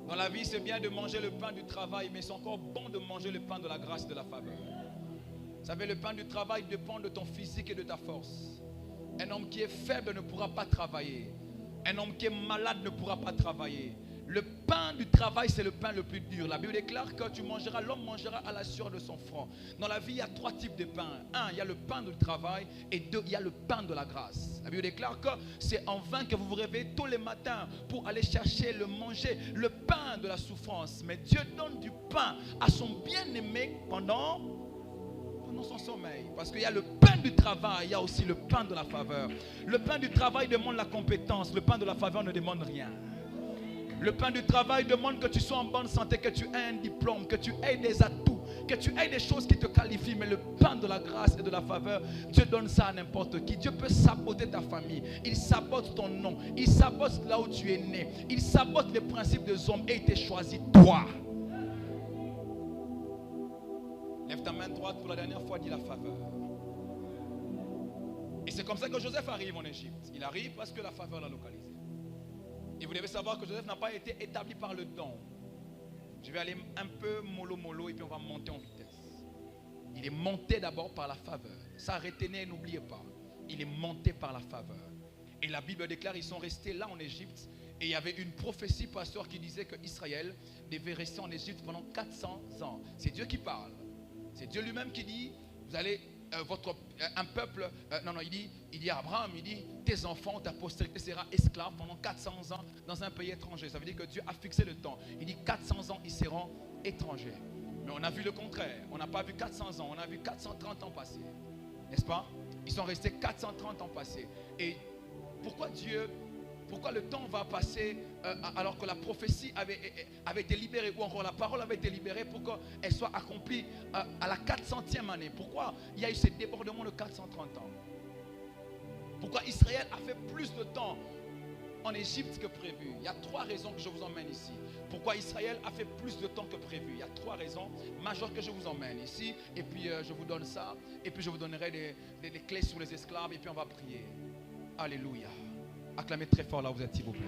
Dans la vie, c'est bien de manger le pain du travail, mais c'est encore bon de manger le pain de la grâce et de la faveur. Vous savez, le pain du travail dépend de ton physique et de ta force. Un homme qui est faible ne pourra pas travailler. Un homme qui est malade ne pourra pas travailler. Le pain du travail, c'est le pain le plus dur. La Bible déclare que l'homme mangera à la sueur de son front. Dans la vie, il y a 3 types de pain. 1, il y a le pain du travail. Et 2, il y a le pain de la grâce. La Bible déclare que c'est en vain que vous vous réveillez tous les matins pour aller chercher, manger le pain de la souffrance. Mais Dieu donne du pain à son bien-aimé pendant son sommeil. Parce qu'il y a le pain du travail, il y a aussi le pain de la faveur. Le pain du travail demande la compétence. Le pain de la faveur ne demande rien. Le pain du travail demande que tu sois en bonne santé, que tu aies un diplôme, que tu aies des atouts, que tu aies des choses qui te qualifient. Mais le pain de la grâce et de la faveur, Dieu donne ça à n'importe qui. Dieu peut saboter ta famille. Il sabote ton nom. Il sabote là où tu es né. Il sabote les principes des hommes et il t'a choisi toi. Lève ta main droite pour la dernière fois, dis la faveur. Et c'est comme ça que Joseph arrive en Égypte. Il arrive parce que la faveur l'a localisé. Et vous devez savoir que Joseph n'a pas été établi par le don. Je vais aller un peu mollo et puis on va monter en vitesse. Il est monté d'abord par la faveur. Ça, retenez, n'oubliez pas. Il est monté par la faveur. Et la Bible déclare, ils sont restés là en Égypte. Et il y avait une prophétie, pasteur, qui disait qu'Israël devait rester en Égypte pendant 400 ans. C'est Dieu qui parle. C'est Dieu lui-même qui dit, vous allez, un peuple, il dit à Abraham, il dit, tes enfants, ta postérité sera esclave pendant 400 ans dans un pays étranger. Ça veut dire que Dieu a fixé le temps. Il dit 400 ans, ils seront étrangers. Mais on a vu le contraire. On n'a pas vu 400 ans, on a vu 430 ans passer. N'est-ce pas? Ils sont restés 430 ans passés. Et pourquoi le temps va passer alors que la prophétie avait été libérée, ou encore la parole avait été libérée pour qu'elle soit accomplie à la 400e année? Pourquoi il y a eu ce débordement de 430 ans? Pourquoi Israël a fait plus de temps en Égypte que prévu? Il y a 3 raisons que je vous emmène ici. Pourquoi Israël a fait plus de temps que prévu? Il y a 3 raisons majeures que je vous emmène ici. Et puis je vous donne ça. Et puis je vous donnerai des clés sur les esclaves. Et puis on va prier. Alléluia. Acclamez très fort là où vous êtes, s'il vous plaît.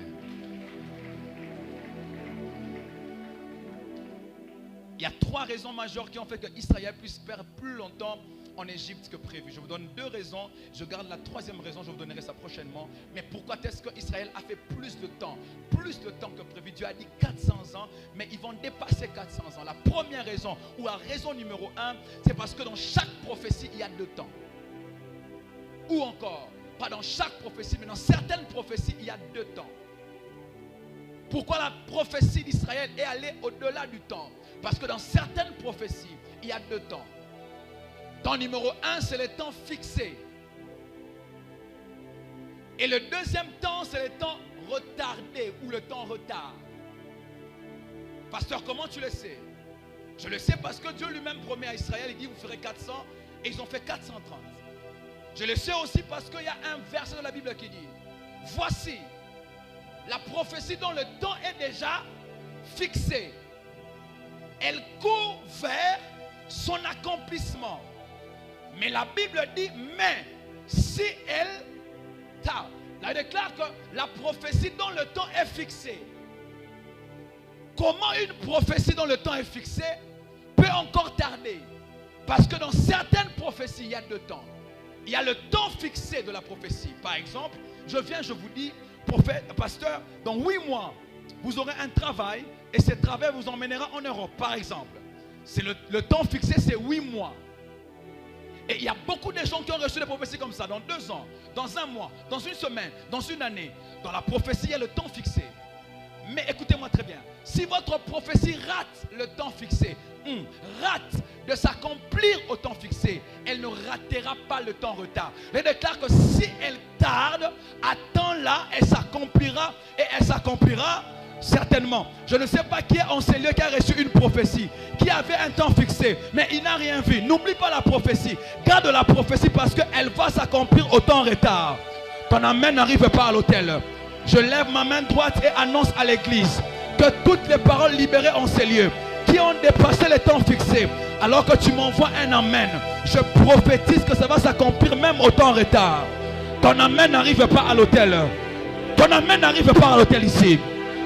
Il y a 3 raisons majeures qui ont fait que Israël puisse perdre plus longtemps en Égypte que prévu. Je vous donne 2 raisons. Je garde la 3e raison, je vous donnerai ça prochainement. Mais pourquoi est-ce qu'Israël a fait plus de temps que prévu? Dieu a dit 400 ans, mais ils vont dépasser 400 ans. La première raison, ou la raison numéro 1, c'est parce que dans chaque prophétie, il y a 2 temps. Ou encore, pas dans chaque prophétie, mais dans certaines prophéties, il y a 2 temps. Pourquoi la prophétie d'Israël est allée au-delà du temps? Parce que dans certaines prophéties, il y a 2 temps. Temps numéro 1, c'est le temps fixé. Et le deuxième temps, c'est le temps retardé ou le temps retard. Pasteur, comment tu le sais? Je le sais parce que Dieu lui-même promet à Israël, il dit vous ferez 400 et ils ont fait 430. Je le sais aussi parce qu'il y a un verset de la Bible qui dit voici la prophétie dont le temps est déjà fixé. Elle court vers son accomplissement. Mais la Bible dit, mais si elle tarde. Là, elle déclare que la prophétie dont le temps est fixé. Comment une prophétie dont le temps est fixé peut encore tarder? Parce que dans certaines prophéties, il y a 2 temps. Il y a le temps fixé de la prophétie. Par exemple, je vous dis, prophète, pasteur, dans 8 mois, vous aurez un travail et ce travail vous emmènera en Europe, par exemple. C'est le temps fixé, c'est 8 mois. Et il y a beaucoup de gens qui ont reçu des prophéties comme ça, dans 2 ans, dans 1 mois, dans 1 semaine, dans 1 année. Dans la prophétie, il y a le temps fixé. Mais écoutez-moi très bien. Si votre prophétie rate le temps fixé, rate de s'accomplir au temps fixé, elle ne ratera pas le temps retard. Elle déclare que si elle tarde, attends-la, elle s'accomplira et elle s'accomplira certainement. Je ne sais pas qui est en ce lieu qui a reçu une prophétie, qui avait un temps fixé, mais il n'a rien vu. N'oublie pas la prophétie. Garde la prophétie parce qu'elle va s'accomplir au temps retard. Ton amen n'arrive pas à l'autel. Je lève ma main droite et annonce à l'église que toutes les paroles libérées en ces lieux, qui ont dépassé le temps fixé, alors que tu m'envoies un amen, je prophétise que ça va s'accomplir même au temps retard. Ton amen n'arrive pas à l'autel. Ton amen n'arrive pas à l'autel ici.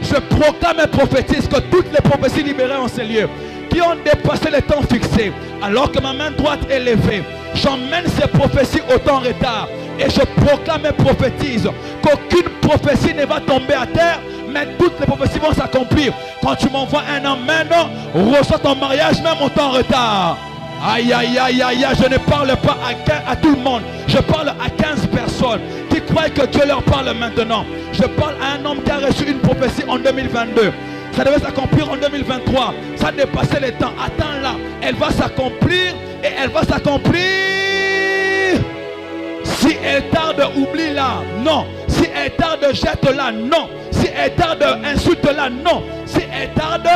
Je proclame et prophétise que toutes les prophéties libérées en ces lieux, qui ont dépassé le temps fixé, alors que ma main droite est levée, j'emmène ces prophéties au temps retard. Et je proclame et prophétise qu'aucune prophétie ne va tomber à terre, mais toutes les prophéties vont s'accomplir. Quand tu m'envoies un amen, reçois ton mariage même au temps retard. Aïe, aïe, aïe, aïe, aïe, je ne parle pas à tout le monde. Je parle à 15 personnes qui croient que Dieu leur parle maintenant. Je parle à un homme qui a reçu une prophétie en 2022. Ça devait s'accomplir en 2023. Ça a dépassé le temps. Attends-la. Elle va s'accomplir et elle va s'accomplir. Si elle tarde, oublie-la. Non. Si elle tarde, jette-la. Non. Si elle tarde, insulte-la. Non. Si elle tarde,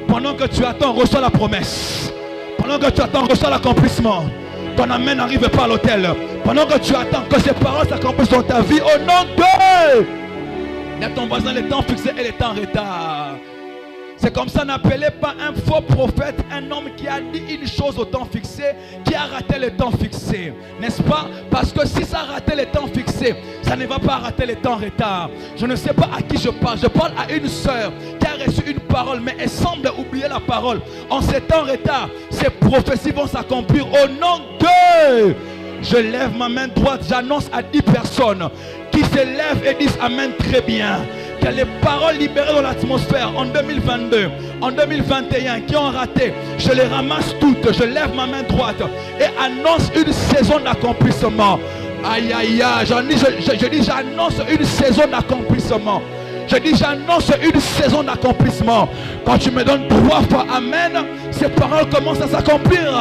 pendant que tu attends, reçois la promesse. Pendant que tu attends, reçois l'accomplissement. Ton amen n'arrive pas à l'autel. Pendant que tu attends que ces paroles s'accomplissent dans ta vie, au nom de Dieu, ton voisin le temps fixé et le temps retard. C'est comme ça, n'appelez pas un faux prophète un homme qui a dit une chose au temps fixé, qui a raté le temps fixé. N'est-ce pas? Parce que si ça a raté le temps fixé, ça ne va pas rater le temps retard. Je ne sais pas à qui je parle. Je parle à une sœur qui a reçu une parole, mais elle semble oublier la parole. En ces temps retard, ces prophéties vont s'accomplir au nom de Je lève ma main droite, j'annonce à 10 personnes qui se lèvent et disent Amen très bien. Que les paroles libérées dans l'atmosphère en 2022, en 2021, qui ont raté, je les ramasse toutes, je lève ma main droite et annonce une saison d'accomplissement. Aïe aïe aïe, je dis j'annonce une saison d'accomplissement. Je dis j'annonce une saison d'accomplissement. Quand tu me donnes 3 fois Amen, ces paroles commencent à s'accomplir.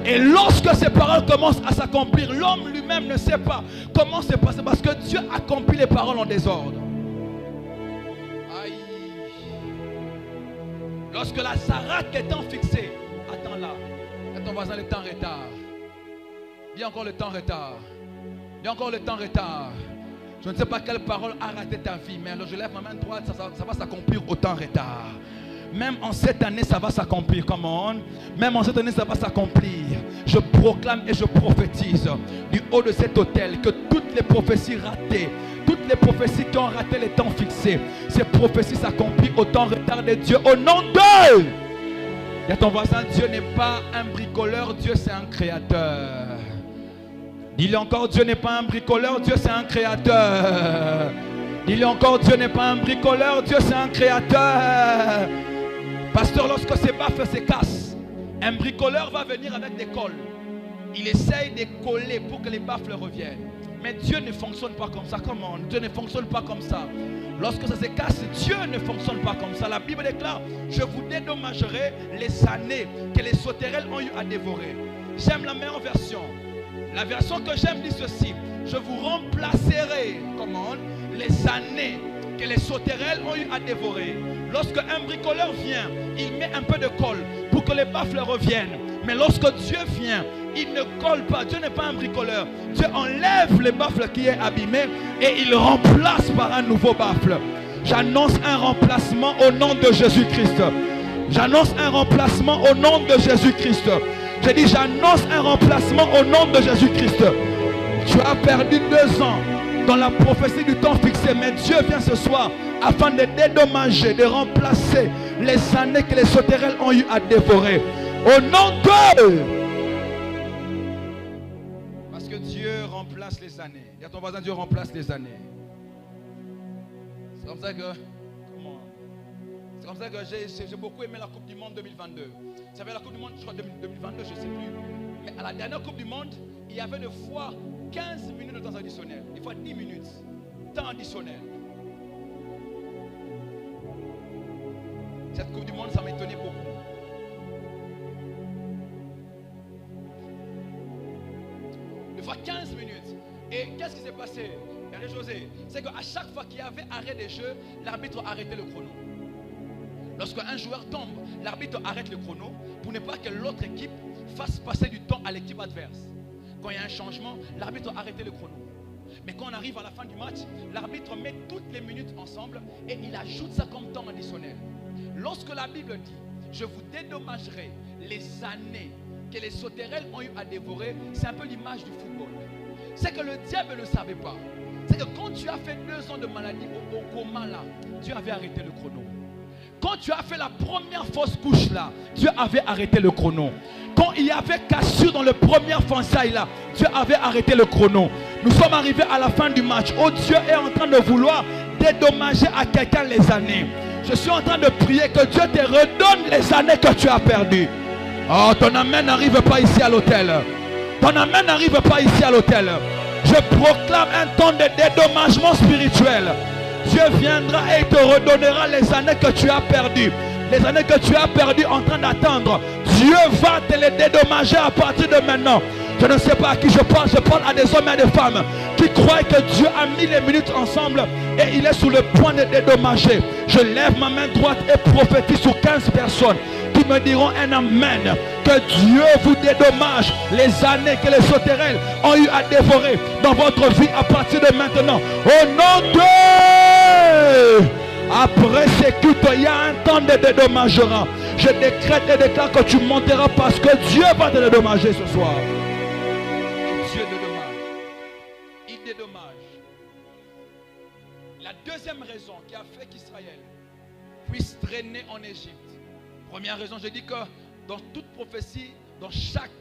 Et lorsque ces paroles commencent à s'accomplir, l'homme lui-même ne sait pas comment c'est passé parce que Dieu accomplit les paroles en désordre. Aïe. Lorsque la Sarah est temps fixé, attends là. Et ton voisin, le temps retard. Dis encore le temps retard. Dis encore le temps retard. Je ne sais pas quelle parole a raté ta vie, mais alors je lève ma main droite, ça va s'accomplir au temps retard. Même en cette année, ça va s'accomplir. Come on. Même en cette année, ça va s'accomplir. Je proclame et je prophétise du haut de cet autel que toutes les prophéties ratées, toutes les prophéties qui ont raté les temps fixés, ces prophéties s'accomplissent au temps retard de Dieu. Au nom de... Il y a ton voisin, Dieu n'est pas un bricoleur, Dieu c'est un créateur. Dis-le encore, Dieu n'est pas un bricoleur, Dieu c'est un créateur. Dis-le encore, Dieu n'est pas un bricoleur, Dieu c'est un créateur. Pasteur, lorsque ces baffles se cassent, un bricoleur va venir avec des cols. Il essaye de coller pour que les baffles reviennent. Mais Dieu ne fonctionne pas comme ça. Comment? Dieu ne fonctionne pas comme ça. Lorsque ça se casse, Dieu ne fonctionne pas comme ça. La Bible déclare, je vous dédommagerai les années que les sauterelles ont eu à dévorer. J'aime la meilleure version. La version que j'aime dit ceci, je vous remplacerai, comment, les années que les sauterelles ont eu à dévorer. Lorsque un bricoleur vient, il met un peu de colle pour que les baffles reviennent. Mais lorsque Dieu vient, il ne colle pas. Dieu n'est pas un bricoleur. Dieu enlève les baffles qui est abîmé et il remplace par un nouveau baffle. J'annonce un remplacement au nom de Jésus-Christ. J'annonce un remplacement au nom de Jésus-Christ. Je dis j'annonce un remplacement au nom de Jésus-Christ. Tu as perdu 2 ans dans la prophétie du temps fixé, mais Dieu vient ce soir afin de dédommager, de remplacer les années que les sauterelles ont eu à dévorer. Au nom de... Parce que Dieu remplace les années. Il y a ton voisin, Dieu remplace les années. C'est comme ça que... Comment? C'est comme ça que j'ai beaucoup aimé la Coupe du Monde 2022. Vous savez, la Coupe du Monde, je crois 2022, je ne sais plus. Mais à la dernière Coupe du Monde, il y avait une fois 15 minutes de temps additionnel. Des fois 10 minutes. Temps additionnel. Cette Coupe du Monde, ça m'étonnait beaucoup. Des fois 15 minutes. Et qu'est-ce qui s'est passé, José? C'est qu'à chaque fois qu'il y avait arrêt des jeux, l'arbitre arrêtait le chrono. Lorsqu'un joueur tombe, l'arbitre arrête le chrono pour ne pas que l'autre équipe fasse passer du temps à l'équipe adverse. Quand il y a un changement, l'arbitre arrête le chrono. Mais quand on arrive à la fin du match, l'arbitre met toutes les minutes ensemble et il ajoute ça comme temps additionnel. Lorsque la Bible dit, je vous dédommagerai les années que les sauterelles ont eu à dévorer, c'est un peu l'image du football. C'est que le diable ne savait pas. C'est que quand tu as fait 2 ans de maladie au coma là, Dieu avait arrêté le chrono. Quand tu as fait la première fausse couche là, Dieu avait arrêté le chrono. Quand il y avait cassure dans le premier fiançailles là, Dieu avait arrêté le chrono. Nous sommes arrivés à la fin du match. Oh, Dieu est en train de vouloir dédommager à quelqu'un les années. Je suis en train de prier que Dieu te redonne les années que tu as perdues. Oh, ton amen n'arrive pas ici à l'hôtel. Ton amen n'arrive pas ici à l'hôtel. Je proclame un temps de dédommagement spirituel. Dieu viendra et te redonnera les années que tu as perdues. Les années que tu as perdues en train d'attendre. Dieu va te les dédommager à partir de maintenant. Je ne sais pas à qui je parle à des hommes et à des femmes qui croient que Dieu a mis les minutes ensemble et il est sur le point de dédommager. Je lève ma main droite et prophétise sur 15 personnes qui me diront un amen. Que Dieu vous dédommage les années que les sauterelles ont eu à dévorer dans votre vie à partir de maintenant. Au nom de... Après ces cultes, il y a un temps de dédommagement. Je décrète et déclare que tu monteras parce que Dieu va te dédommager ce soir. Dieu dédommage. Il dédommage. La deuxième raison qui a fait qu'Israël puisse traîner en Égypte. Première raison, je dis que dans toute prophétie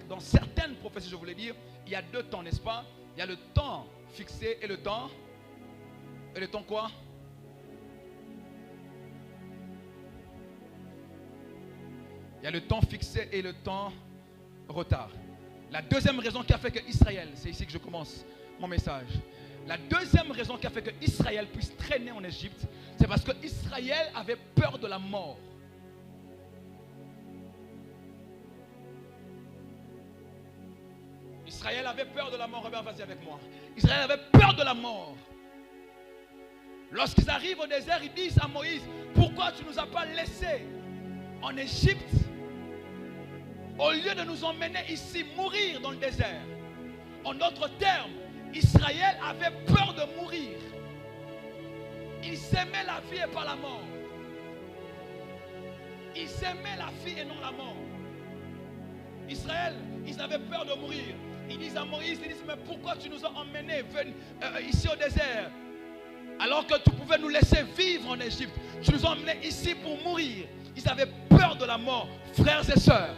dans certaines prophéties, je voulais dire, il y a deux temps, n'est-ce pas? Il y a le temps fixé et le temps. Et le temps quoi? Il y a le temps fixé et le temps retard. La deuxième raison qui a fait que Israël, c'est ici que je commence mon message. La deuxième raison qui a fait que Israël puisse traîner en Égypte, c'est parce que Israël avait peur de la mort. Israël avait peur de la mort. Regarde, vas-y avec moi. Israël avait peur de la mort. Lorsqu'ils arrivent au désert, ils disent à Moïse, pourquoi tu ne nous as pas laissés en Égypte au lieu de nous emmener ici mourir dans le désert? En d'autres termes, Israël avait peur de mourir. Ils s'aimaient la vie et pas la mort. Ils s'aimaient la vie et non la mort. Israël, ils avaient peur de mourir. Ils disent à Moïse, ils disent, mais pourquoi tu nous as emmenés ici au désert alors que tu pouvais nous laisser vivre en Égypte? Tu nous as emmenés ici pour mourir. Ils avaient peur de la mort. Frères et sœurs,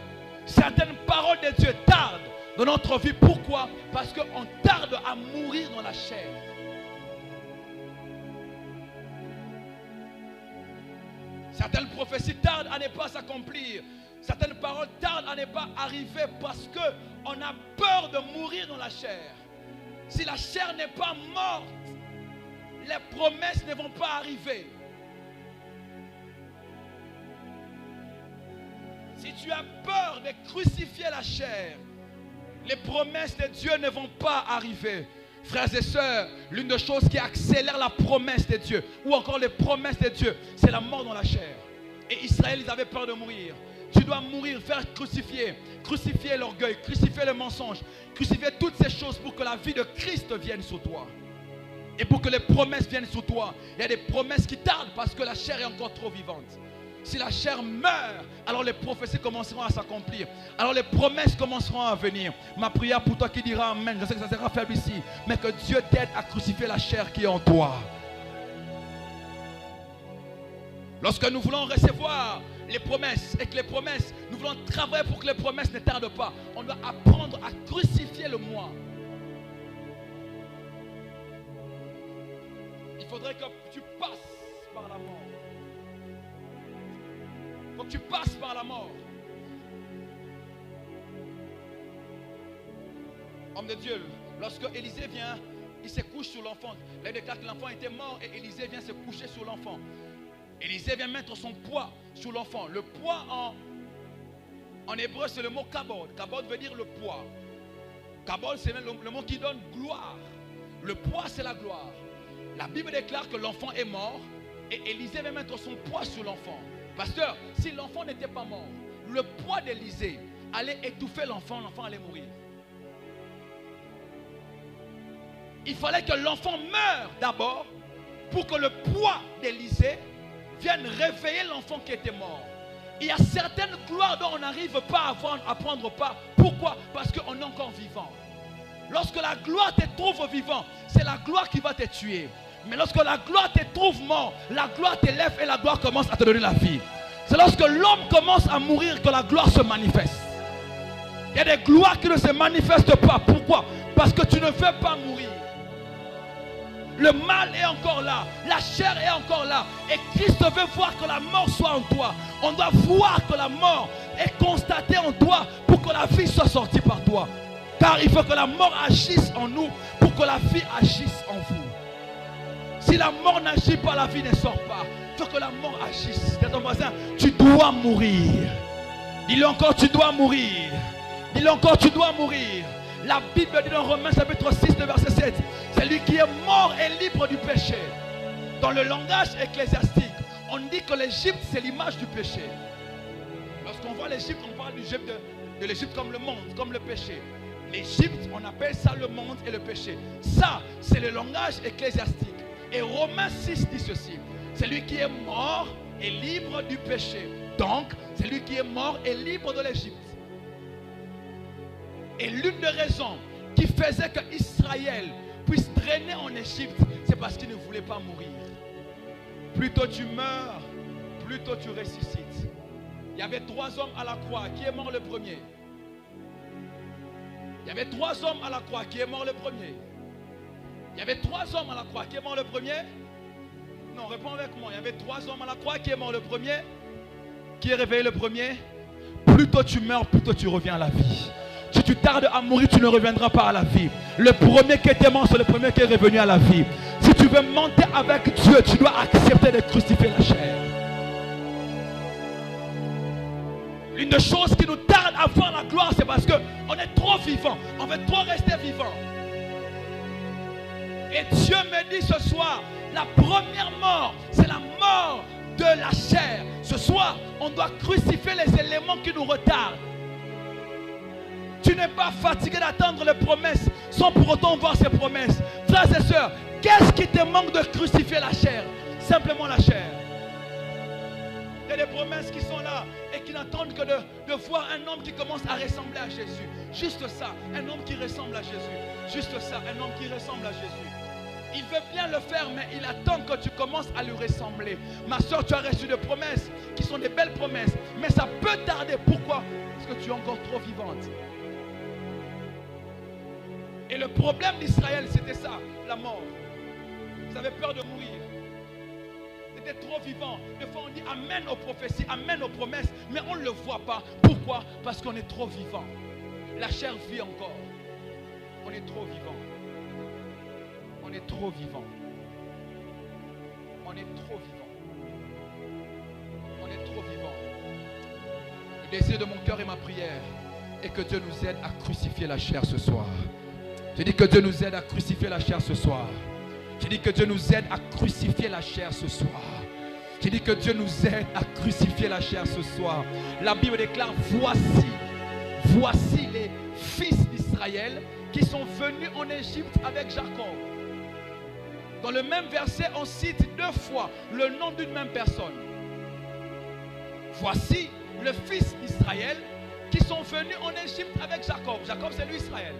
certaines paroles de Dieu tardent dans notre vie. Pourquoi? Parce qu'on tarde à mourir dans la chair. Certaines prophéties tardent à ne pas s'accomplir. Certaines paroles tardent à ne pas arriver parce qu'on a peur de mourir dans la chair. Si la chair n'est pas morte, les promesses ne vont pas arriver. Si tu as peur de crucifier la chair, les promesses de Dieu ne vont pas arriver. Frères et sœurs, l'une des choses qui accélère la promesse de Dieu, ou encore les promesses de Dieu, c'est la mort dans la chair. Et Israël, ils avaient peur de mourir. Tu dois mourir, faire crucifier. Crucifier l'orgueil, crucifier le mensonge, crucifier toutes ces choses pour que la vie de Christ vienne sur toi. Et pour que les promesses viennent sur toi. Il y a des promesses qui tardent parce que la chair est encore trop vivante. Si la chair meurt, alors les prophéties commenceront à s'accomplir. Alors les promesses commenceront à venir. Ma prière pour toi qui dira Amen, je sais que ça sera faible ici, mais que Dieu t'aide à crucifier la chair qui est en toi. Lorsque nous voulons recevoir les promesses et que les promesses, nous voulons travailler pour que les promesses ne tardent pas, on doit apprendre à crucifier le moi. Il faudrait que tu passes par la mort. Il faut que tu passes par la mort. Homme de Dieu, lorsque Élisée vient, il se couche sur l'enfant. Là, il déclare que l'enfant était mort et Élisée vient se coucher sur l'enfant. Élisée vient mettre son poids sur l'enfant. Le poids en hébreu, c'est le mot kabod. Kabod veut dire le poids. Kabod, c'est le mot qui donne gloire. Le poids, c'est la gloire. La Bible déclare que l'enfant est mort et Élisée vient mettre son poids sur l'enfant. Pasteur, si l'enfant n'était pas mort, le poids d'Élisée allait étouffer l'enfant, l'enfant allait mourir. Il fallait que l'enfant meure d'abord pour que le poids d'Élisée vienne réveiller l'enfant qui était mort. Il y a certaines gloires dont on n'arrive pas à prendre part. Pourquoi? Parce qu'on est encore vivant. Lorsque la gloire te trouve vivant, c'est la gloire qui va te tuer. Mais lorsque la gloire te trouve mort, la gloire t'élève et la gloire commence à te donner la vie. C'est lorsque l'homme commence à mourir que la gloire se manifeste. Il y a des gloires qui ne se manifestent pas. Pourquoi? Parce que tu ne veux pas mourir. Le mal est encore là, la chair est encore là. Et Christ veut voir que la mort soit en toi. On doit voir que la mort est constatée en toi pour que la vie soit sortie par toi. Car il faut que la mort agisse en nous pour que la vie agisse en vous. Si la mort n'agit pas, la vie ne sort pas. Il faut que la mort agisse. Dis à ton voisin, tu dois mourir. Dis-le encore, tu dois mourir. Dis-le encore, tu dois mourir. La Bible dit dans Romains chapitre 6, verset 7, celui qui est mort est libre du péché. Dans le langage ecclésiastique, on dit que l'Égypte c'est l'image du péché. Lorsqu'on voit l'Égypte, on parle de l'Égypte comme le monde, comme le péché. L'Égypte, on appelle ça le monde et le péché. Ça, c'est le langage ecclésiastique. Et Romains 6 dit ceci, celui qui est mort est libre du péché. Donc, celui qui est mort est libre de l'Égypte. Et l'une des raisons qui faisait que Israël puisse traîner en Égypte, c'est parce qu'il ne voulait pas mourir. Plus tôt tu meurs, plus tôt tu ressuscites. Il y avait 3 hommes à la croix. Qui est mort le premier? Il y avait 3 hommes à la croix. Qui est mort le premier? Il y avait 3 hommes à la croix. Qui est mort le premier? Non, réponds avec moi. Il y avait 3 hommes à la croix. Qui est mort le premier? Qui est réveillé le premier? Plus tôt tu meurs, plus tôt tu reviens à la vie. Si tu tardes à mourir, tu ne reviendras pas à la vie. Le premier qui était mort, c'est le premier qui est revenu à la vie. Si tu veux monter avec Dieu, tu dois accepter de crucifier la chair. L'une des choses qui nous tarde à voir la gloire, c'est parce qu'on est trop vivant. On veut trop rester vivant. Et Dieu me dit ce soir, la première mort, c'est la mort de la chair. Ce soir, on doit crucifier les éléments qui nous retardent. Tu n'es pas fatigué d'attendre les promesses sans pour autant voir ces promesses. Frères et sœurs, qu'est-ce qui te manque de crucifier la chair? Simplement la chair. Il y a des promesses qui sont là et qui n'attendent que de voir un homme qui commence à ressembler à Jésus. Juste ça, un homme qui ressemble à Jésus. Juste ça, un homme qui ressemble à Jésus. Il veut bien le faire, mais il attend que tu commences à lui ressembler. Ma soeur, tu as reçu des promesses qui sont des belles promesses, mais ça peut tarder. Pourquoi? Parce que tu es encore trop vivante. Et le problème d'Israël, c'était ça, la mort. Ils avaient peur de mourir. C'était trop vivant. Des fois, on dit amen aux prophéties, amen aux promesses, mais on ne le voit pas. Pourquoi? Parce qu'on est trop vivant. La chair vit encore. On est trop vivant. On est trop vivant. On est trop vivant. On est trop vivant. Le désir de mon cœur et ma prière est que Dieu nous aide à crucifier la chair ce soir. Je dis que Dieu nous aide à crucifier la chair ce soir. Je dis que Dieu nous aide à crucifier la chair ce soir. Je dis que Dieu nous aide à crucifier la chair ce soir. La Bible déclare, voici les fils d'Israël qui sont venus en Égypte avec Jacob. Dans le même verset, on cite 2 fois le nom d'une même personne. Voici le fils d'Israël qui sont venus en Égypte avec Jacob. Jacob, c'est lui Israël.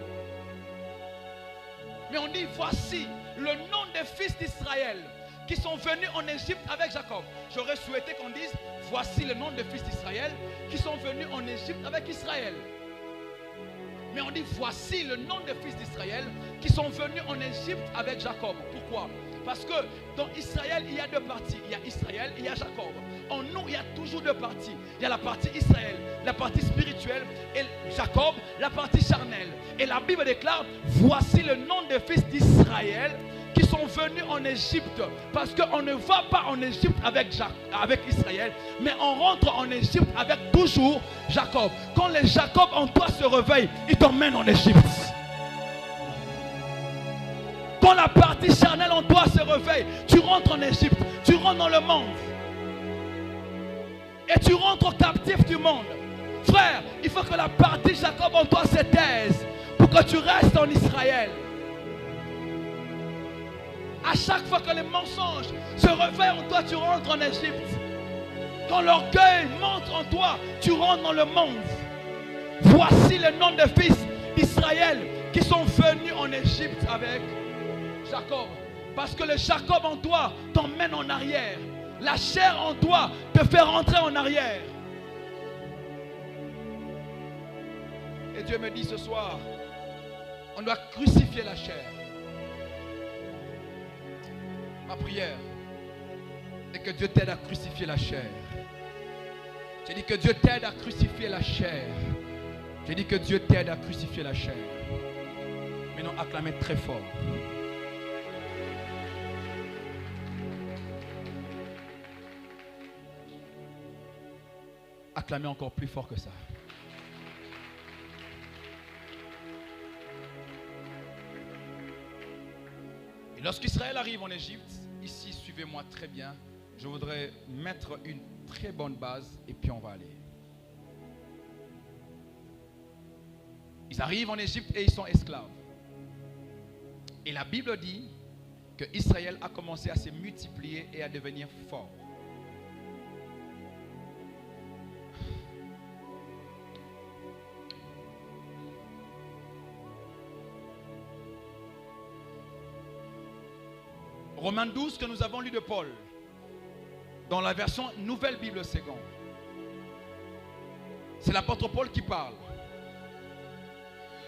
Mais on dit, voici le nom des fils d'Israël qui sont venus en Égypte avec Jacob. J'aurais souhaité qu'on dise, voici le nom des fils d'Israël qui sont venus en Égypte avec Israël. Mais on dit, voici le nom des fils d'Israël qui sont venus en Égypte avec Jacob. Pourquoi? Parce que dans Israël, il y a 2 parties. Il y a Israël et il y a Jacob. En nous, il y a toujours 2 parties. Il y a la partie Israël, la partie spirituelle, et Jacob, la partie charnelle. Et la Bible déclare, voici le nom des fils d'Israël qui sont venus en Égypte. Parce qu'on ne va pas en Égypte avec Israël, mais on rentre en Égypte avec toujours Jacob. Quand les Jacob en toi se réveillent, ils t'emmènent en Égypte. Quand la partie charnelle en toi se réveille, tu rentres en Égypte, tu rentres dans le monde. Et tu rentres captif du monde. Frère, il faut que la partie Jacob en toi se taise pour que tu restes en Israël. À chaque fois que les mensonges se réveillent en toi, tu rentres en Égypte. Quand l'orgueil monte en toi, tu rentres dans le monde. Voici le nom des fils d'Israël qui sont venus en Égypte avec Jacob. Parce que le Jacob en toi t'emmène en arrière. La chair en toi te fait rentrer en arrière. Et Dieu me dit ce soir, on doit crucifier la chair. Ma prière est que Dieu t'aide à crucifier la chair. J'ai dit que Dieu t'aide à crucifier la chair. J'ai dit que Dieu t'aide à crucifier la chair. Maintenant, acclamez très fort. Acclamez encore plus fort que ça. Et lorsqu'Israël arrive en Égypte, ici, suivez-moi très bien. Je voudrais mettre une très bonne base et puis on va aller. Ils arrivent en Égypte et ils sont esclaves. Et la Bible dit que Israël a commencé à se multiplier et à devenir fort. Romains 12 que nous avons lu de Paul, dans la version Nouvelle Bible Seconde. C'est l'apôtre Paul qui parle.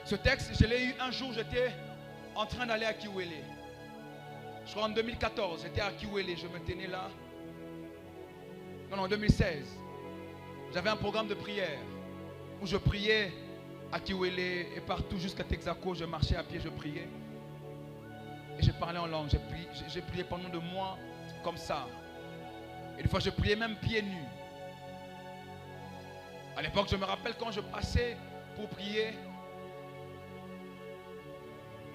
Ce texte, je l'ai eu un jour, j'étais en train d'aller à Kiwele. Je crois en 2014, j'étais à Kiwele, je me tenais là. Non, en 2016. J'avais un programme de prière où je priais à Kiwele et partout jusqu'à Texaco. Je marchais à pied, je priais. Et je parlais en langue. J'ai prié pendant 2 mois comme ça. Et des fois, je priais même pieds nus. À l'époque, je me rappelle quand je passais pour prier,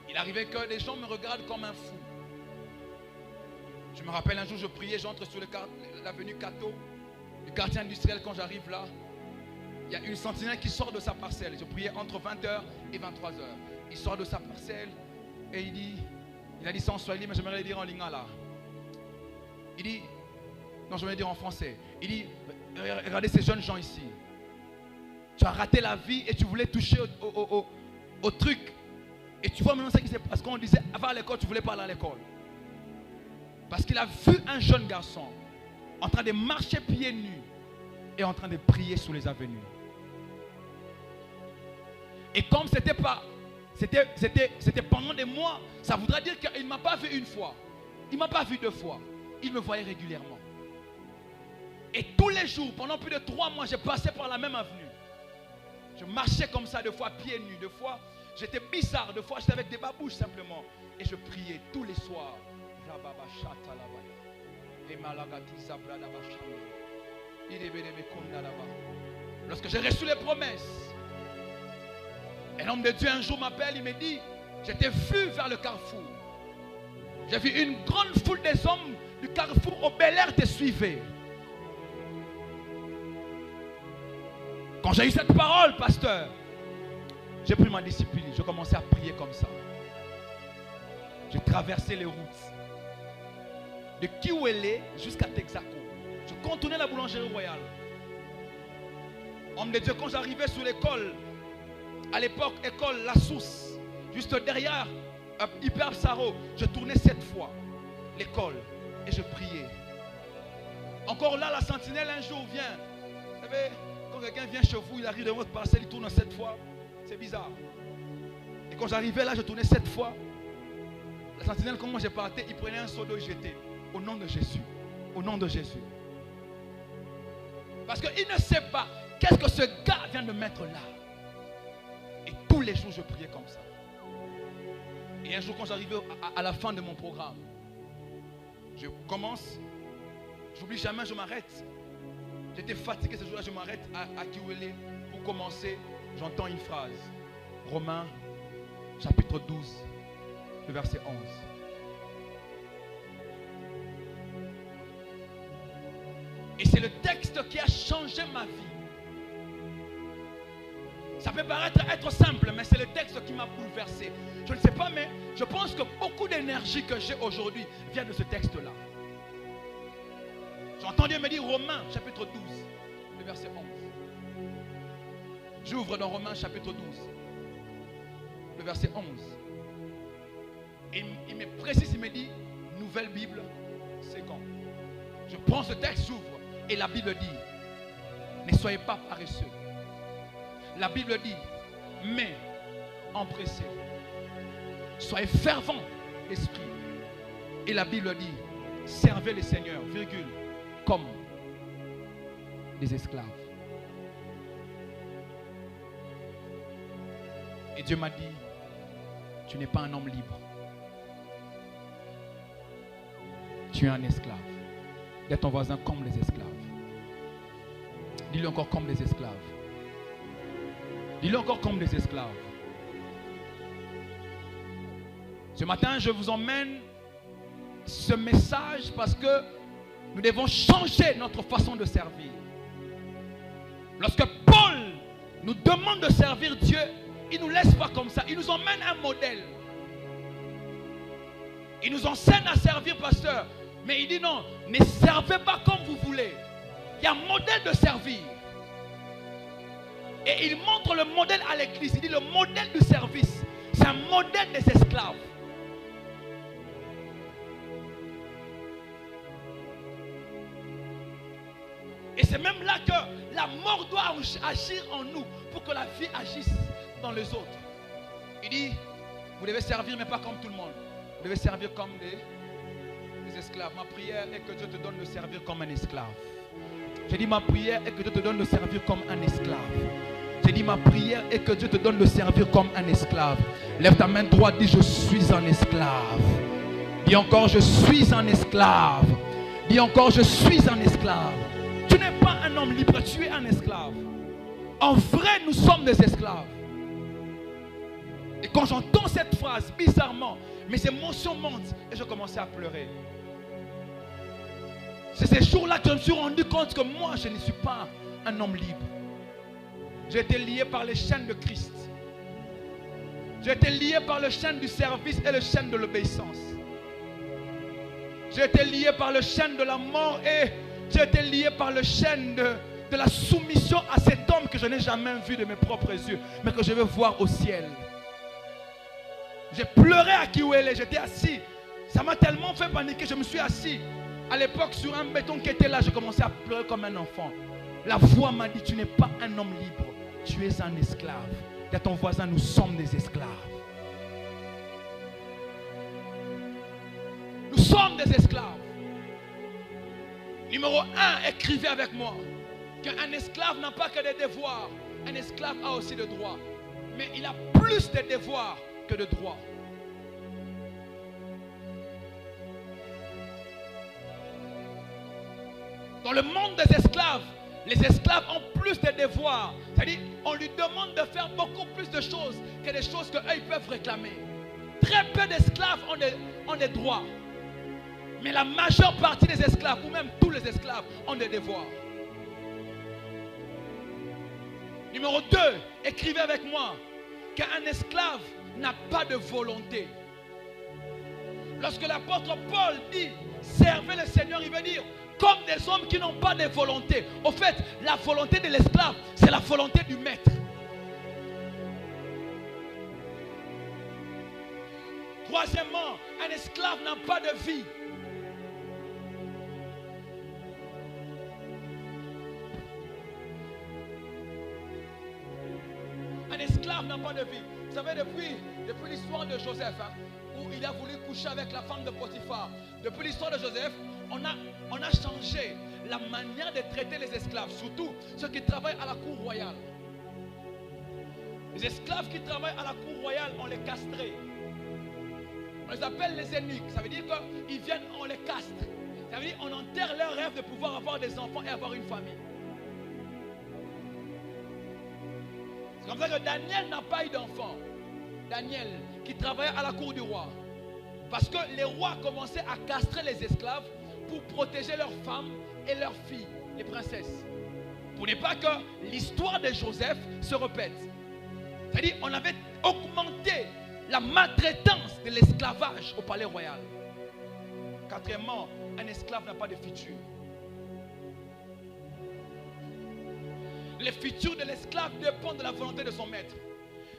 il arrivait que les gens me regardent comme un fou. Je me rappelle un jour, je priais, j'entre sur l'avenue Cato, le quartier industriel. Quand j'arrive là, il y a une sentinelle qui sort de sa parcelle. Je priais entre 20h et 23h. Il sort de sa parcelle et il a dit ça en swahili, mais j'aimerais le dire en lingala. Il dit, non, je vais le dire en français. Il dit, regardez ces jeunes gens ici. Tu as raté la vie et tu voulais toucher au truc. Et tu vois maintenant ce qui s'est passé. Parce qu'on disait, va à l'école, tu voulais pas aller à l'école. Parce qu'il a vu un jeune garçon en train de marcher pieds nus et en train de prier sur les avenues. Et comme c'était pendant des mois, ça voudrait dire qu'il ne m'a pas vu une fois. Il ne m'a pas vu 2 fois. Il me voyait régulièrement. Et tous les jours, pendant plus de 3 mois, j'ai passé par la même avenue. Je marchais comme ça, 2 fois pieds nus, 2 fois j'étais bizarre, 2 fois j'étais avec des babouches simplement. Et je priais tous les soirs. Lorsque j'ai reçu les promesses, un homme de Dieu un jour m'appelle, il me dit, j'étais vu vers le carrefour. J'ai vu une grande foule des hommes du carrefour au Bel Air te suivaient. Quand j'ai eu cette parole, pasteur, j'ai pris ma discipline. Je commençais à prier comme ça. J'ai traversé les routes de Kiwele jusqu'à Texaco. Je contournais la boulangerie royale. Homme de Dieu, quand j'arrivais sur l'école, à l'époque, école La Source, juste derrière Hyper Saro, je tournais 7 fois l'école et je priais. Encore là, la sentinelle un jour vient. Vous savez, quand quelqu'un vient chez vous, il arrive de votre parcelle, il tourne 7 fois. C'est bizarre. Et quand j'arrivais là, je tournais 7 fois. La sentinelle, quand moi je partais, il prenait un seau d'eau et jetait. Au nom de Jésus. Au nom de Jésus. Parce qu'il ne sait pas qu'est-ce que ce gars vient de mettre là. Et tous les jours, je priais comme ça. Et un jour, quand j'arrivais à la fin de mon programme, je commence. J'oublie jamais, je m'arrête. J'étais fatigué ce jour-là, je m'arrête à Kiwele pour commencer. J'entends une phrase. Romains, chapitre 12, le verset 11. Et c'est le texte qui a changé ma vie. Ça peut paraître être simple, mais c'est le texte qui m'a bouleversé. Je ne sais pas, mais je pense que beaucoup d'énergie que j'ai aujourd'hui vient de ce texte-là. J'entends Dieu me dire Romains, chapitre 12, le verset 11. J'ouvre dans Romains, chapitre 12, le verset 11. Et il me précise, il me dit, nouvelle Bible, c'est quand. Je prends ce texte, j'ouvre, et la Bible dit, ne soyez pas paresseux. La Bible dit, mais empressés. Soyez fervents d'esprit. Et la Bible dit, servez le Seigneur, virgule, comme des esclaves. Et Dieu m'a dit, tu n'es pas un homme libre. Tu es un esclave. Dis à ton voisin comme les esclaves. Dis-le encore comme des esclaves. Dis-le encore comme des esclaves. Ce matin, je vous emmène ce message parce que nous devons changer notre façon de servir. Lorsque Paul nous demande de servir Dieu, il ne nous laisse pas comme ça. Il nous emmène un modèle. Il nous enseigne à servir, pasteur. Mais il dit non, ne servez pas comme vous voulez. Il y a un modèle de servir. Et il montre le modèle à l'église. Il dit le modèle du service, c'est un modèle des esclaves. Et c'est même là que la mort doit agir en nous pour que la vie agisse dans les autres. Il dit, vous devez servir, mais pas comme tout le monde. Vous devez servir comme des esclaves. Ma prière est que Dieu te donne de servir comme un esclave. J'ai dit, ma prière est que Dieu te donne de servir comme un esclave. J'ai dit, ma prière est que Dieu te donne de servir comme un esclave. Lève ta main droite, dis, je suis un esclave. Dis encore, je suis un esclave. Dis encore, je suis un esclave. Tu n'es pas un homme libre, tu es un esclave. En vrai, nous sommes des esclaves. Et quand j'entends cette phrase, bizarrement, mes émotions montent et je commençais à pleurer. C'est ces jours-là que je me suis rendu compte que moi, je ne suis pas un homme libre. J'ai été lié par les chaînes de Christ. J'ai été lié par le chaîne du service et le chaîne de l'obéissance. J'ai été lié par le chaîne de la mort et j'ai été lié par le chaîne de la soumission à cet homme que je n'ai jamais vu de mes propres yeux, mais que je veux voir au ciel. J'ai pleuré à Kiwele, j'étais assis. Ça m'a tellement fait paniquer, je me suis assis. À l'époque, sur un béton qui était là, je commençais à pleurer comme un enfant. La voix m'a dit, tu n'es pas un homme libre, tu es un esclave. Dis à ton voisin, nous sommes des esclaves. Nous sommes des esclaves. Numéro 1, écrivez avec moi qu'un esclave n'a pas que des devoirs. Un esclave a aussi des droits. Mais il a plus de devoirs que de droits. Dans le monde des esclaves, les esclaves ont plus de devoirs. C'est-à-dire, on lui demande de faire beaucoup plus de choses que des choses qu'eux ils peuvent réclamer. Très peu d'esclaves ont des droits. Mais la majeure partie des esclaves, ou même tous les esclaves, ont des devoirs. Numéro 2, écrivez avec moi qu'un esclave n'a pas de volonté. Lorsque l'apôtre Paul dit servez le Seigneur, il veut dire comme des hommes qui n'ont pas de volonté. Au fait, la volonté de l'esclave, c'est la volonté du maître. Troisièmement, un esclave n'a pas de vie. Un esclave n'a pas de vie. Vous savez, depuis l'histoire de Joseph, où il a voulu coucher avec la femme de Potiphar, depuis l'histoire de Joseph, on a changé la manière de traiter les esclaves, surtout ceux qui travaillent à la cour royale. Les esclaves qui travaillent à la cour royale, on les castrait. On les appelle les eunuques. Ça veut dire qu'ils viennent, on les castre. Ça veut dire qu'on enterre leur rêve de pouvoir avoir des enfants et avoir une famille. C'est comme ça que Daniel n'a pas eu d'enfant. Daniel, qui travaillait à la cour du roi. Parce que les rois commençaient à castrer les esclaves pour protéger leurs femmes et leurs filles, les princesses. Pour ne pas que l'histoire de Joseph se répète. C'est-à-dire qu'on avait augmenté la maltraitance de l'esclavage au palais royal. Quatrièmement, un esclave n'a pas de futur. Les futurs de l'esclave dépendent de la volonté de son maître.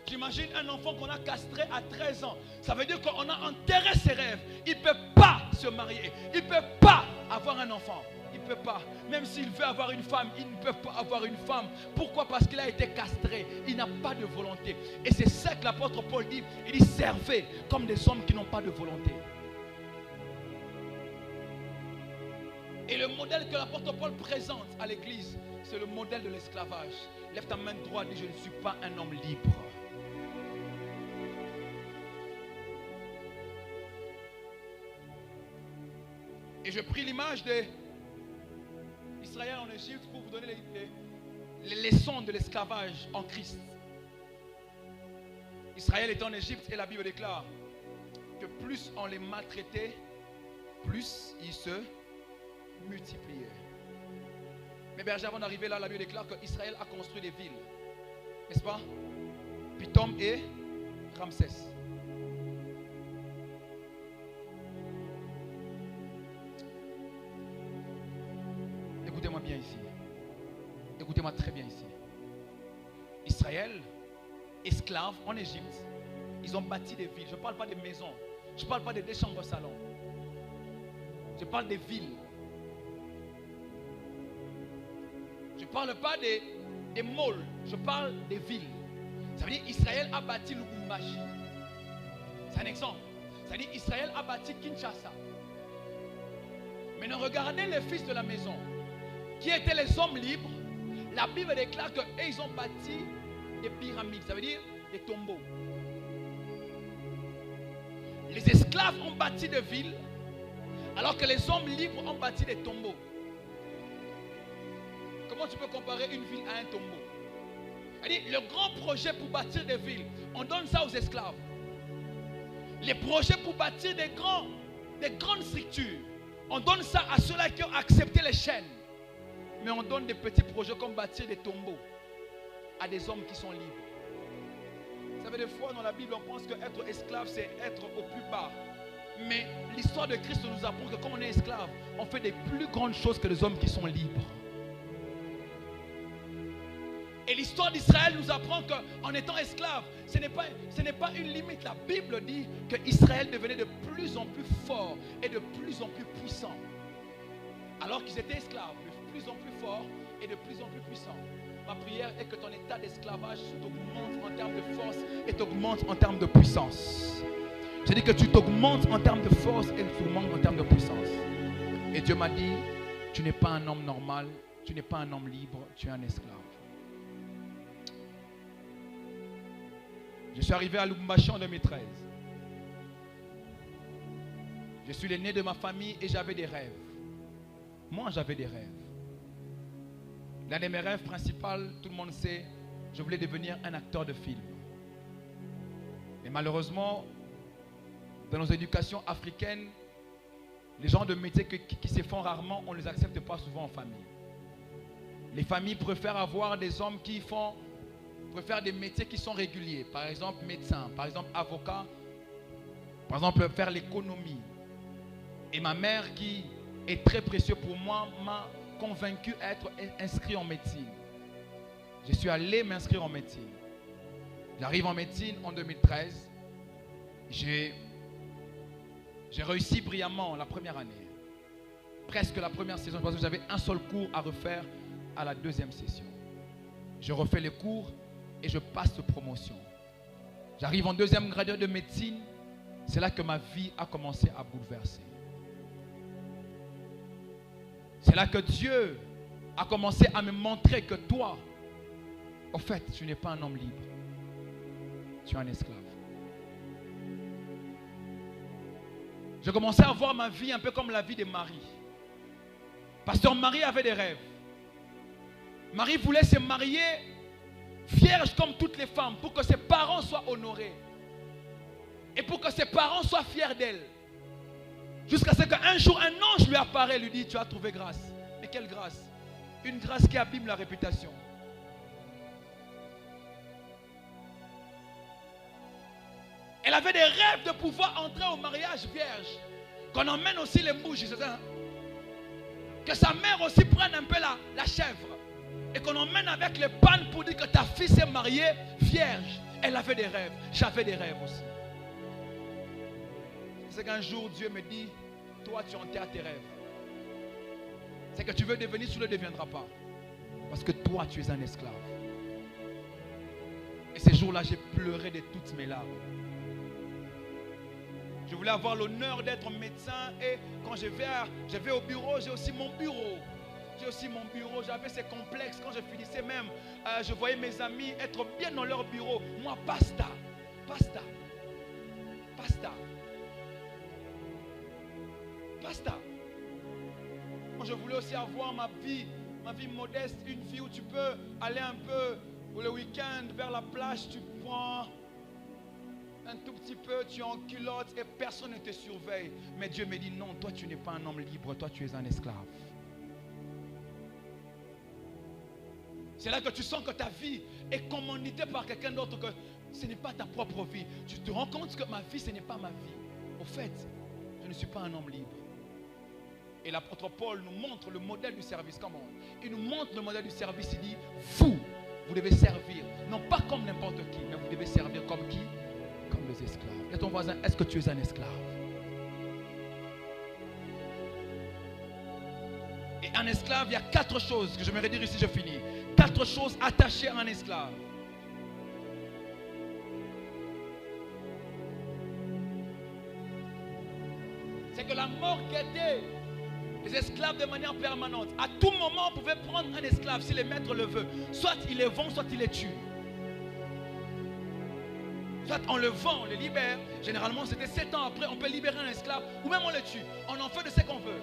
J'imagine un enfant qu'on a castré à 13 ans. Ça veut dire qu'on a enterré ses rêves. Il ne peut pas se marier. Il ne peut pas avoir un enfant. Il ne peut pas. Même s'il veut avoir une femme, il ne peut pas avoir une femme. Pourquoi? Parce qu'il a été castré. Il n'a pas de volonté. Et c'est ça que l'apôtre Paul dit. Il dit servez comme des hommes qui n'ont pas de volonté. Et le modèle que l'apôtre Paul présente à l'église, c'est le modèle de l'esclavage. Lève ta main droite et dis, je ne suis pas un homme libre. Et je pris l'image d'Israël en Égypte pour vous donner les leçons de l'esclavage en Christ. Israël était en Égypte et la Bible déclare que plus on les maltraitait, plus ils se multipliaient. Mais berger, avant d'arriver là, la Bible déclare qu'Israël a construit des villes. N'est-ce pas? Pithom et Ramsès. Écoutez-moi bien ici. Écoutez-moi très bien ici. Israël, esclaves en Égypte, ils ont bâti des villes. Je ne parle pas des maisons. Je ne parle pas des chambres salons. Je parle des villes. Je ne parle pas des malls. Je parle des villes. Ça veut dire Israël a bâti Lubumbashi. C'est un exemple. Ça veut dire Israël a bâti Kinshasa. Maintenant, regardez les fils de la maison, qui étaient les hommes libres. La Bible déclare qu'ils ont bâti des pyramides, ça veut dire des tombeaux. Les esclaves ont bâti des villes, alors que les hommes libres ont bâti des tombeaux. Comment tu peux comparer une ville à un tombeau? C'est-à-dire, le grand projet pour bâtir des villes, on donne ça aux esclaves. Les projets pour bâtir des grandes structures, on donne ça à ceux-là qui ont accepté les chaînes. Mais on donne des petits projets comme bâtir des tombeaux à des hommes qui sont libres. Vous savez, des fois dans la Bible, on pense qu'être esclave, c'est être au plus bas. Mais l'histoire de Christ nous apprend que quand on est esclave, on fait des plus grandes choses que les hommes qui sont libres. Et l'histoire d'Israël nous apprend qu'en étant esclave, ce n'est pas une limite. La Bible dit que Israël devenait de plus en plus fort et de plus en plus puissant. Alors qu'ils étaient esclaves, de plus en plus fort et de plus en plus puissant. Ma prière est que ton état d'esclavage t'augmente en termes de force et t'augmente en termes de puissance. Je dis que tu t'augmentes en termes de force et tu t'augmentes en termes de puissance. Et Dieu m'a dit, tu n'es pas un homme normal, tu n'es pas un homme libre, tu es un esclave. Je suis arrivé à Lubumbashi en 2013. Je suis l'aîné de ma famille et j'avais des rêves. Moi, j'avais des rêves. L'un de mes rêves principaux, tout le monde sait, je voulais devenir un acteur de film. Et malheureusement, dans nos éducations africaines, les gens de métier qui se font rarement, on ne les accepte pas souvent en famille. Les familles préfèrent avoir des hommes qui préfèrent des métiers qui sont réguliers. Par exemple, médecin, par exemple, avocat, par exemple, faire l'économie. Et ma mère, qui est très précieuse pour moi, m'a convaincu à être inscrit en médecine. Je suis allé m'inscrire en médecine. J'arrive en médecine en 2013. J'ai réussi brillamment la première année. Presque la première saison, parce que j'avais un seul cours à refaire à la deuxième session. Je refais les cours et je passe de promotion. J'arrive en deuxième graduat de médecine. C'est là que ma vie a commencé à bouleverser. C'est là que Dieu a commencé à me montrer que toi, au fait, tu n'es pas un homme libre. Tu es un esclave. Je commençais à voir ma vie un peu comme la vie de Marie. Pasteur Marie avait des rêves. Marie voulait se marier vierge comme toutes les femmes pour que ses parents soient honorés. Et pour que ses parents soient fiers d'elle. Jusqu'à ce qu'un jour, un ange lui apparaît et lui dit, tu as trouvé grâce. Mais quelle grâce? Une grâce qui abîme la réputation. Elle avait des rêves de pouvoir entrer au mariage vierge. Qu'on emmène aussi les mouches, c'est ça? Que sa mère aussi prenne un peu la chèvre. Et qu'on emmène avec les pannes pour dire que ta fille s'est mariée vierge. Elle avait des rêves. J'avais des rêves aussi. C'est qu'un jour Dieu me dit, toi tu enterres tes rêves. C'est que tu veux devenir, tu ne le deviendras pas. Parce que toi tu es un esclave. Et ces jours-là j'ai pleuré de toutes mes larmes. Je voulais avoir l'honneur d'être médecin. Et quand je vais au bureau, j'ai aussi mon bureau. J'avais ces complexes. Quand je finissais même, je voyais mes amis être bien dans leur bureau. Moi, pasta. Moi, je voulais aussi avoir ma vie modeste, une vie où tu peux aller un peu pour le week-end vers la plage, tu prends un tout petit peu, tu es en culotte et personne ne te surveille. Mais Dieu me dit non, toi tu n'es pas un homme libre, toi tu es un esclave. C'est là que tu sens que ta vie est commanditée par quelqu'un d'autre, que ce n'est pas ta propre vie. Tu te rends compte que ma vie, ce n'est pas ma vie. Au fait, je ne suis pas un homme libre. Et l'apôtre Paul nous montre le modèle du service. Comment? Il nous montre le modèle du service. Il dit, vous devez servir. Non pas comme n'importe qui, mais vous devez servir comme qui? Comme les esclaves. Et ton voisin, est-ce que tu es un esclave? Et un esclave, il y a 4 choses que j'aimerais dire ici, je finis. 4 choses attachées à un esclave. c'est que la mort guettait les esclaves de manière permanente. À tout moment, on pouvait prendre un esclave si le maître le veut. Soit il les vend, soit il les tue. Soit on le vend, on le libère. Généralement, c'était 7 ans après, on peut libérer un esclave ou même on le tue. On en fait de ce qu'on veut.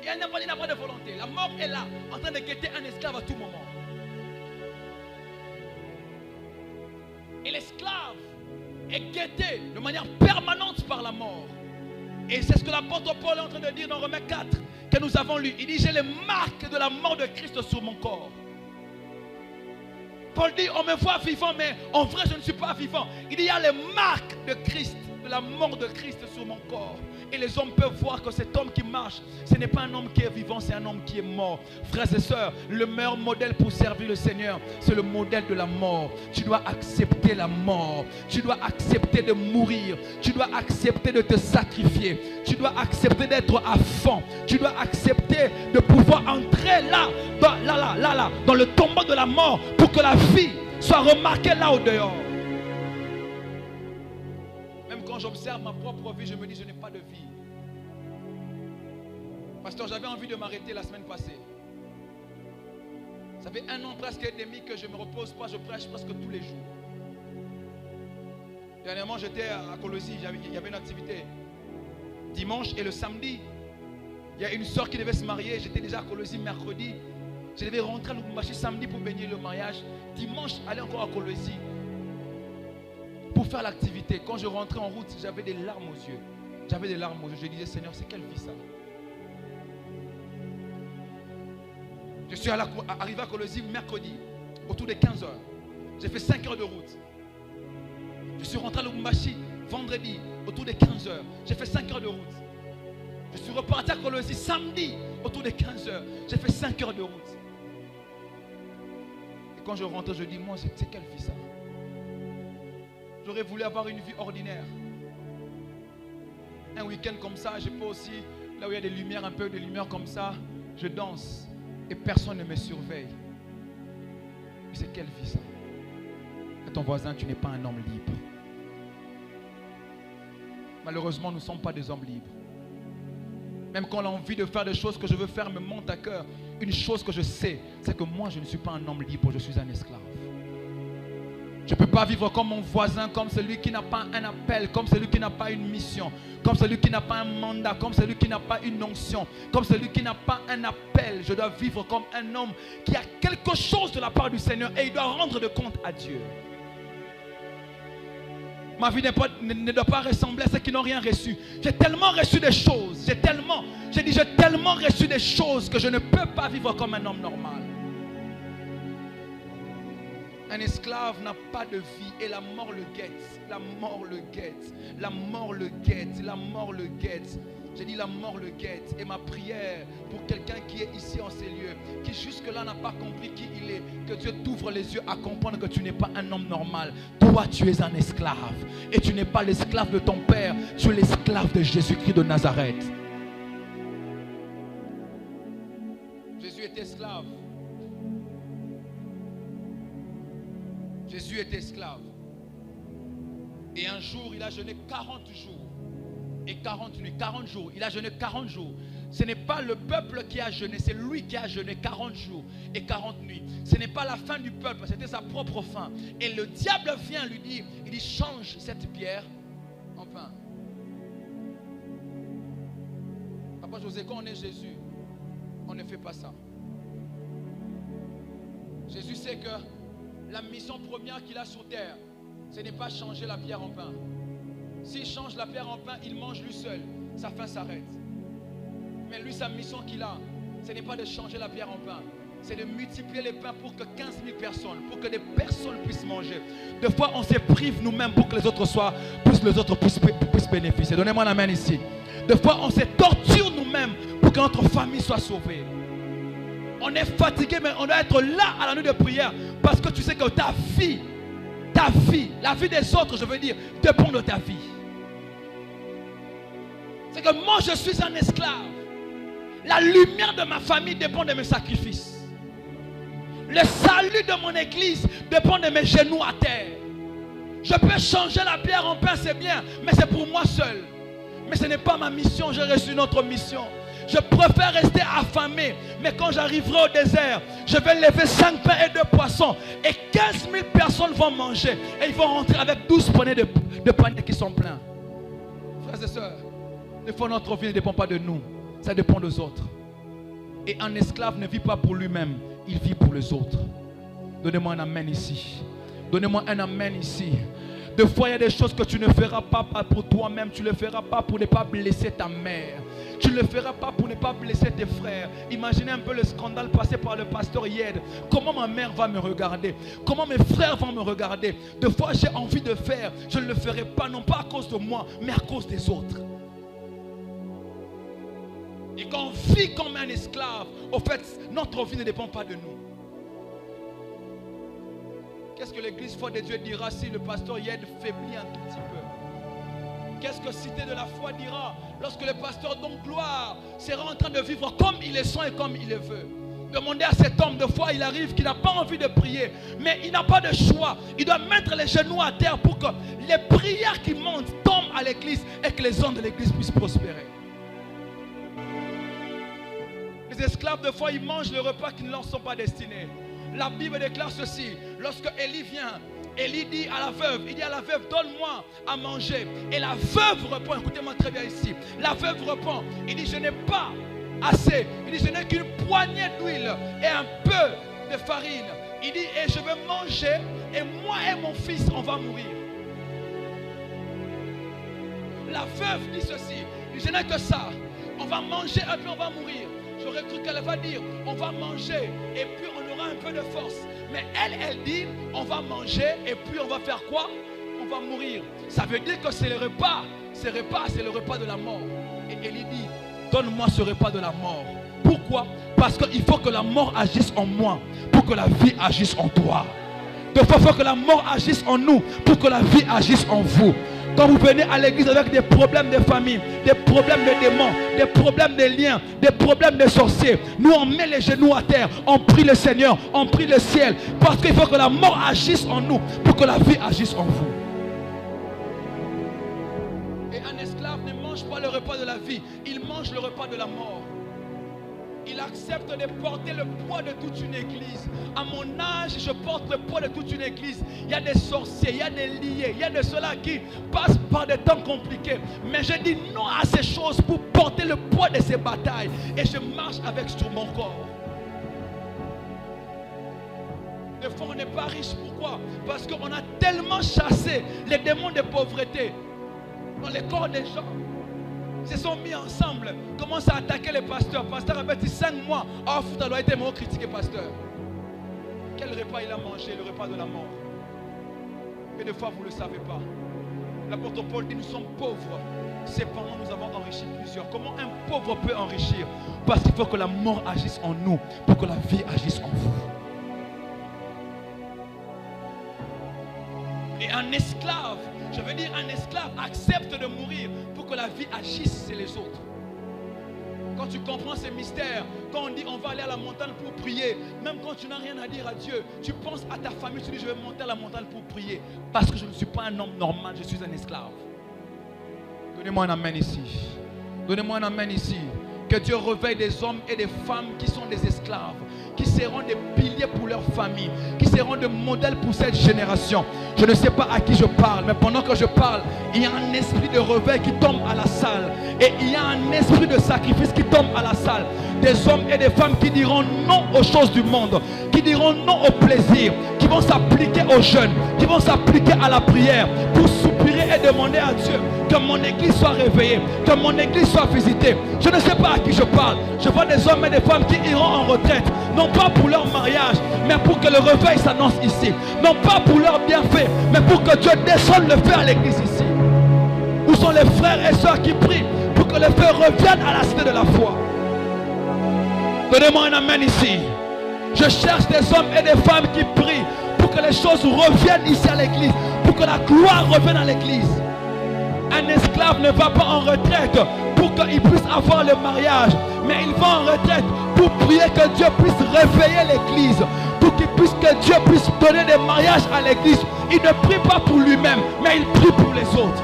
Et il n'a pas de volonté. La mort est là, en train de guetter un esclave à tout moment. Et l'esclave est guetté de manière permanente par la mort. Et c'est ce que l'apôtre Paul est en train de dire dans Romains 4 que nous avons lu. Il dit, j'ai les marques de la mort de Christ sur mon corps. Paul dit, on me voit vivant, mais en vrai je ne suis pas vivant. Il dit, il y a les marques de Christ, de la mort de Christ sur mon corps. Et les hommes peuvent voir que cet homme qui marche, ce n'est pas un homme qui est vivant, c'est un homme qui est mort. Frères et sœurs, le meilleur modèle pour servir le Seigneur, c'est le modèle de la mort. Tu dois accepter la mort. Tu dois accepter de mourir. Tu dois accepter de te sacrifier. Tu dois accepter d'être à fond. Tu dois accepter de pouvoir entrer là, dans le tombeau de la mort pour que la vie soit remarquée là au dehors. Quand j'observe ma propre vie, je me dis je n'ai pas de vie. Pasteur, j'avais envie de m'arrêter la semaine passée. Ça fait 1 an presque et demi que je ne me repose pas, je prêche presque tous les jours. Dernièrement, j'étais à Colosie, il y avait une activité. Dimanche et le samedi, il y a une soeur qui devait se marier. J'étais déjà à Colosie mercredi. Je devais rentrer à Lubumbashi samedi pour bénir le mariage. Dimanche, aller encore à Colosie pour faire l'activité. Quand je rentrais en route, j'avais des larmes aux yeux. J'avais des larmes aux yeux. Je disais, Seigneur, c'est quelle vie ça? Je suis arrivé à Colosie mercredi, autour de 15 h. J'ai fait 5 heures de route. Je suis rentré à Lubumbashi vendredi, autour de 15 h. J'ai fait 5 heures de route. Je suis reparti à Colosie samedi, autour de 15 h. J'ai fait 5 heures de route. Et quand je rentre, je dis, moi, c'est quelle vie ça? J'aurais voulu avoir une vie ordinaire. Un week-end comme ça, je peux aussi, là où il y a des lumières, un peu de lumière comme ça, je danse et personne ne me surveille. Mais c'est quelle vie ça? À ton voisin, tu n'es pas un homme libre. Malheureusement, nous ne sommes pas des hommes libres. Même quand l'envie de faire des choses que je veux faire me monte à cœur, une chose que je sais, c'est que moi, je ne suis pas un homme libre, je suis un esclave. Je ne peux pas vivre comme mon voisin, comme celui qui n'a pas un appel, comme celui qui n'a pas une mission, comme celui qui n'a pas un mandat, comme celui qui n'a pas une onction, comme celui qui n'a pas un appel. Je dois vivre comme un homme qui a quelque chose de la part du Seigneur et il doit rendre de compte à Dieu. Ma vie ne doit pas ressembler à ceux qui n'ont rien reçu. J'ai tellement reçu des choses, j'ai tellement reçu des choses que je ne peux pas vivre comme un homme normal. Un esclave n'a pas de vie et la mort le guette. La mort le guette. La mort le guette. La mort le guette. J'ai dit la mort le guette. Et ma prière pour quelqu'un qui est ici en ces lieux, qui jusque-là n'a pas compris qui il est, que Dieu t'ouvre les yeux à comprendre que tu n'es pas un homme normal. Toi, tu es un esclave. Et tu n'es pas l'esclave de ton père. Tu es l'esclave de Jésus-Christ de Nazareth. Jésus est esclave. Jésus est esclave. Et un jour, il a jeûné 40 jours. Et 40 nuits, 40 jours. Il a jeûné 40 jours. Ce n'est pas le peuple qui a jeûné, c'est lui qui a jeûné 40 jours et 40 nuits. Ce n'est pas la fin du peuple, c'était sa propre fin. Et le diable vient lui dire, il dit, change cette pierre en pain. Papa José, quand on est Jésus, on ne fait pas ça. Jésus sait que la mission première qu'il a sur terre, ce n'est pas changer la pierre en pain. S'il change la pierre en pain, il mange lui seul. Sa faim s'arrête. Mais lui, sa mission qu'il a, ce n'est pas de changer la pierre en pain. C'est de multiplier les pains pour que 15 000 personnes, pour que des personnes puissent manger. Des fois, on se prive nous-mêmes pour que les autres puissent bénéficier. Donnez-moi la main ici. Des fois, on se torture nous-mêmes pour que notre famille soit sauvée. On est fatigué, mais on doit être là à la nuit de prière parce que tu sais que ta vie, la vie des autres, je veux dire, dépend de ta vie. C'est que moi, je suis un esclave. La lumière de ma famille dépend de mes sacrifices. Le salut de mon église dépend de mes genoux à terre. Je peux changer la pierre en pain, c'est bien, mais c'est pour moi seul. Mais ce n'est pas ma mission, j'ai reçu une autre mission. Je préfère rester affamé. Mais quand j'arriverai au désert, je vais lever 5 pains et 2 poissons. Et 15 000 personnes vont manger. Et ils vont rentrer avec 12 paniers de paniers qui sont pleins. Frères et sœurs, des fois notre vie ne dépend pas de nous. Ça dépend des autres. Et un esclave ne vit pas pour lui-même. Il vit pour les autres. Donnez-moi un amen ici. Donnez-moi un amen ici. Des fois, il y a des choses que tu ne feras pas pour toi-même. Tu ne le feras pas pour ne pas blesser ta mère. Tu ne le feras pas pour ne pas blesser tes frères. Imaginez un peu le scandale passé par le pasteur Yed. Comment ma mère va me regarder? Comment mes frères vont me regarder? Des fois, j'ai envie de faire. Je ne le ferai pas, non pas à cause de moi, mais à cause des autres. Et quand on vit comme un esclave, au fait, notre vie ne dépend pas de nous. Qu'est-ce que l'église foi de Dieu dira si le pasteur Yed faiblit un tout petit peu? Qu'est-ce que Cité de la foi dira lorsque le pasteur donc gloire sera en train de vivre comme il le sent et comme il le veut? Demandez à cet homme de foi, il arrive, qu'il n'a pas envie de prier, mais il n'a pas de choix. Il doit mettre les genoux à terre pour que les prières qui montent tombent à l'église et que les hommes de l'église puissent prospérer. Les esclaves de foi, ils mangent le repas qui ne leur sont pas destinés. La Bible déclare ceci. Lorsque Élie vient, Élie dit à la veuve, il dit à la veuve, donne-moi à manger. Et la veuve répond, écoutez-moi très bien ici. La veuve répond, il dit, je n'ai pas assez. Il dit, je n'ai qu'une poignée d'huile et un peu de farine. Il dit, et je vais manger, et moi et mon fils, on va mourir. La veuve dit ceci, il dit, je n'ai que ça. On va manger et puis on va mourir. J'aurais cru qu'elle va dire, on va manger et puis on aura un peu de force. Mais elle dit, on va manger et puis on va faire quoi? On va mourir. Ça veut dire que c'est le repas. Ce repas, c'est le repas de la mort. Et Élie dit, donne-moi ce repas de la mort. Pourquoi? Parce qu'il faut que la mort agisse en moi pour que la vie agisse en toi. Donc il faut que la mort agisse en nous pour que la vie agisse en vous. Quand vous venez à l'église avec des problèmes de famille, des problèmes de démons, des problèmes de liens, des problèmes de sorciers, nous on met les genoux à terre, on prie le Seigneur, on prie le ciel, parce qu'il faut que la mort agisse en nous pour que la vie agisse en vous. Et un esclave ne mange pas le repas de la vie, il mange le repas de la mort. Il accepte de porter le poids de toute une église. À mon âge, je porte le poids de toute une église. Il y a des sorciers, il y a des liés, il y a de ceux-là qui passent par des temps compliqués. Mais je dis non à ces choses pour porter le poids de ces batailles. Et je marche avec sur mon corps. Des fois, on n'est pas riche. Pourquoi? Parce qu'on a tellement chassé les démons de pauvreté dans les corps des gens. Ils se sont mis ensemble, commencent à attaquer les pasteurs. Pasteur a dit 5 mois. Ah, vous avez été critiqué, pasteur. Quel repas il a mangé? Le repas de la mort. Et des fois, vous ne le savez pas. L'apôtre Paul dit, nous sommes pauvres. Cependant, nous avons enrichi plusieurs. Comment un pauvre peut enrichir? Parce qu'il faut que la mort agisse en nous pour que la vie agisse en vous. Et un esclave, je veux dire un esclave, accepte de mourir pour que la vie agisse chez les autres. Quand tu comprends ces mystères, quand on dit on va aller à la montagne pour prier, même quand tu n'as rien à dire à Dieu, tu penses à ta famille, tu dis je vais monter à la montagne pour prier, parce que je ne suis pas un homme normal, je suis un esclave. Donnez-moi un amen ici. Donnez-moi un amen ici. Que Dieu réveille des hommes et des femmes qui sont des esclaves, qui seront des piliers pour leur famille, qui seront des modèles pour cette génération. Je ne sais pas à qui je parle, mais pendant que je parle, il y a un esprit de réveil qui tombe à la salle. Et il y a un esprit de sacrifice qui tombe à la salle. Des hommes et des femmes qui diront non aux choses du monde, qui diront non au plaisir, qui vont s'appliquer aux jeunes, qui vont s'appliquer à la prière pour soupirer et demander à Dieu que mon église soit réveillée, que mon église soit visitée. Je ne sais pas à qui je parle. Je vois des hommes et des femmes qui iront en retraite, non pas pour leur mariage, mais pour que le réveil s'annonce ici. Non pas pour leur bienfait, mais pour que Dieu descende le feu à l'église ici. Où sont les frères et sœurs qui prient pour que le feu revienne à la cité de la foi? Donnez-moi un amen ici. Je cherche des hommes et des femmes qui prient pour que les choses reviennent ici à l'église, pour que la gloire revienne à l'église. Un esclave ne va pas en retraite pour qu'il puisse avoir le mariage, mais il va en retraite pour prier que Dieu puisse réveiller l'église, pour que Dieu puisse donner des mariages à l'église. Il ne prie pas pour lui-même, mais il prie pour les autres.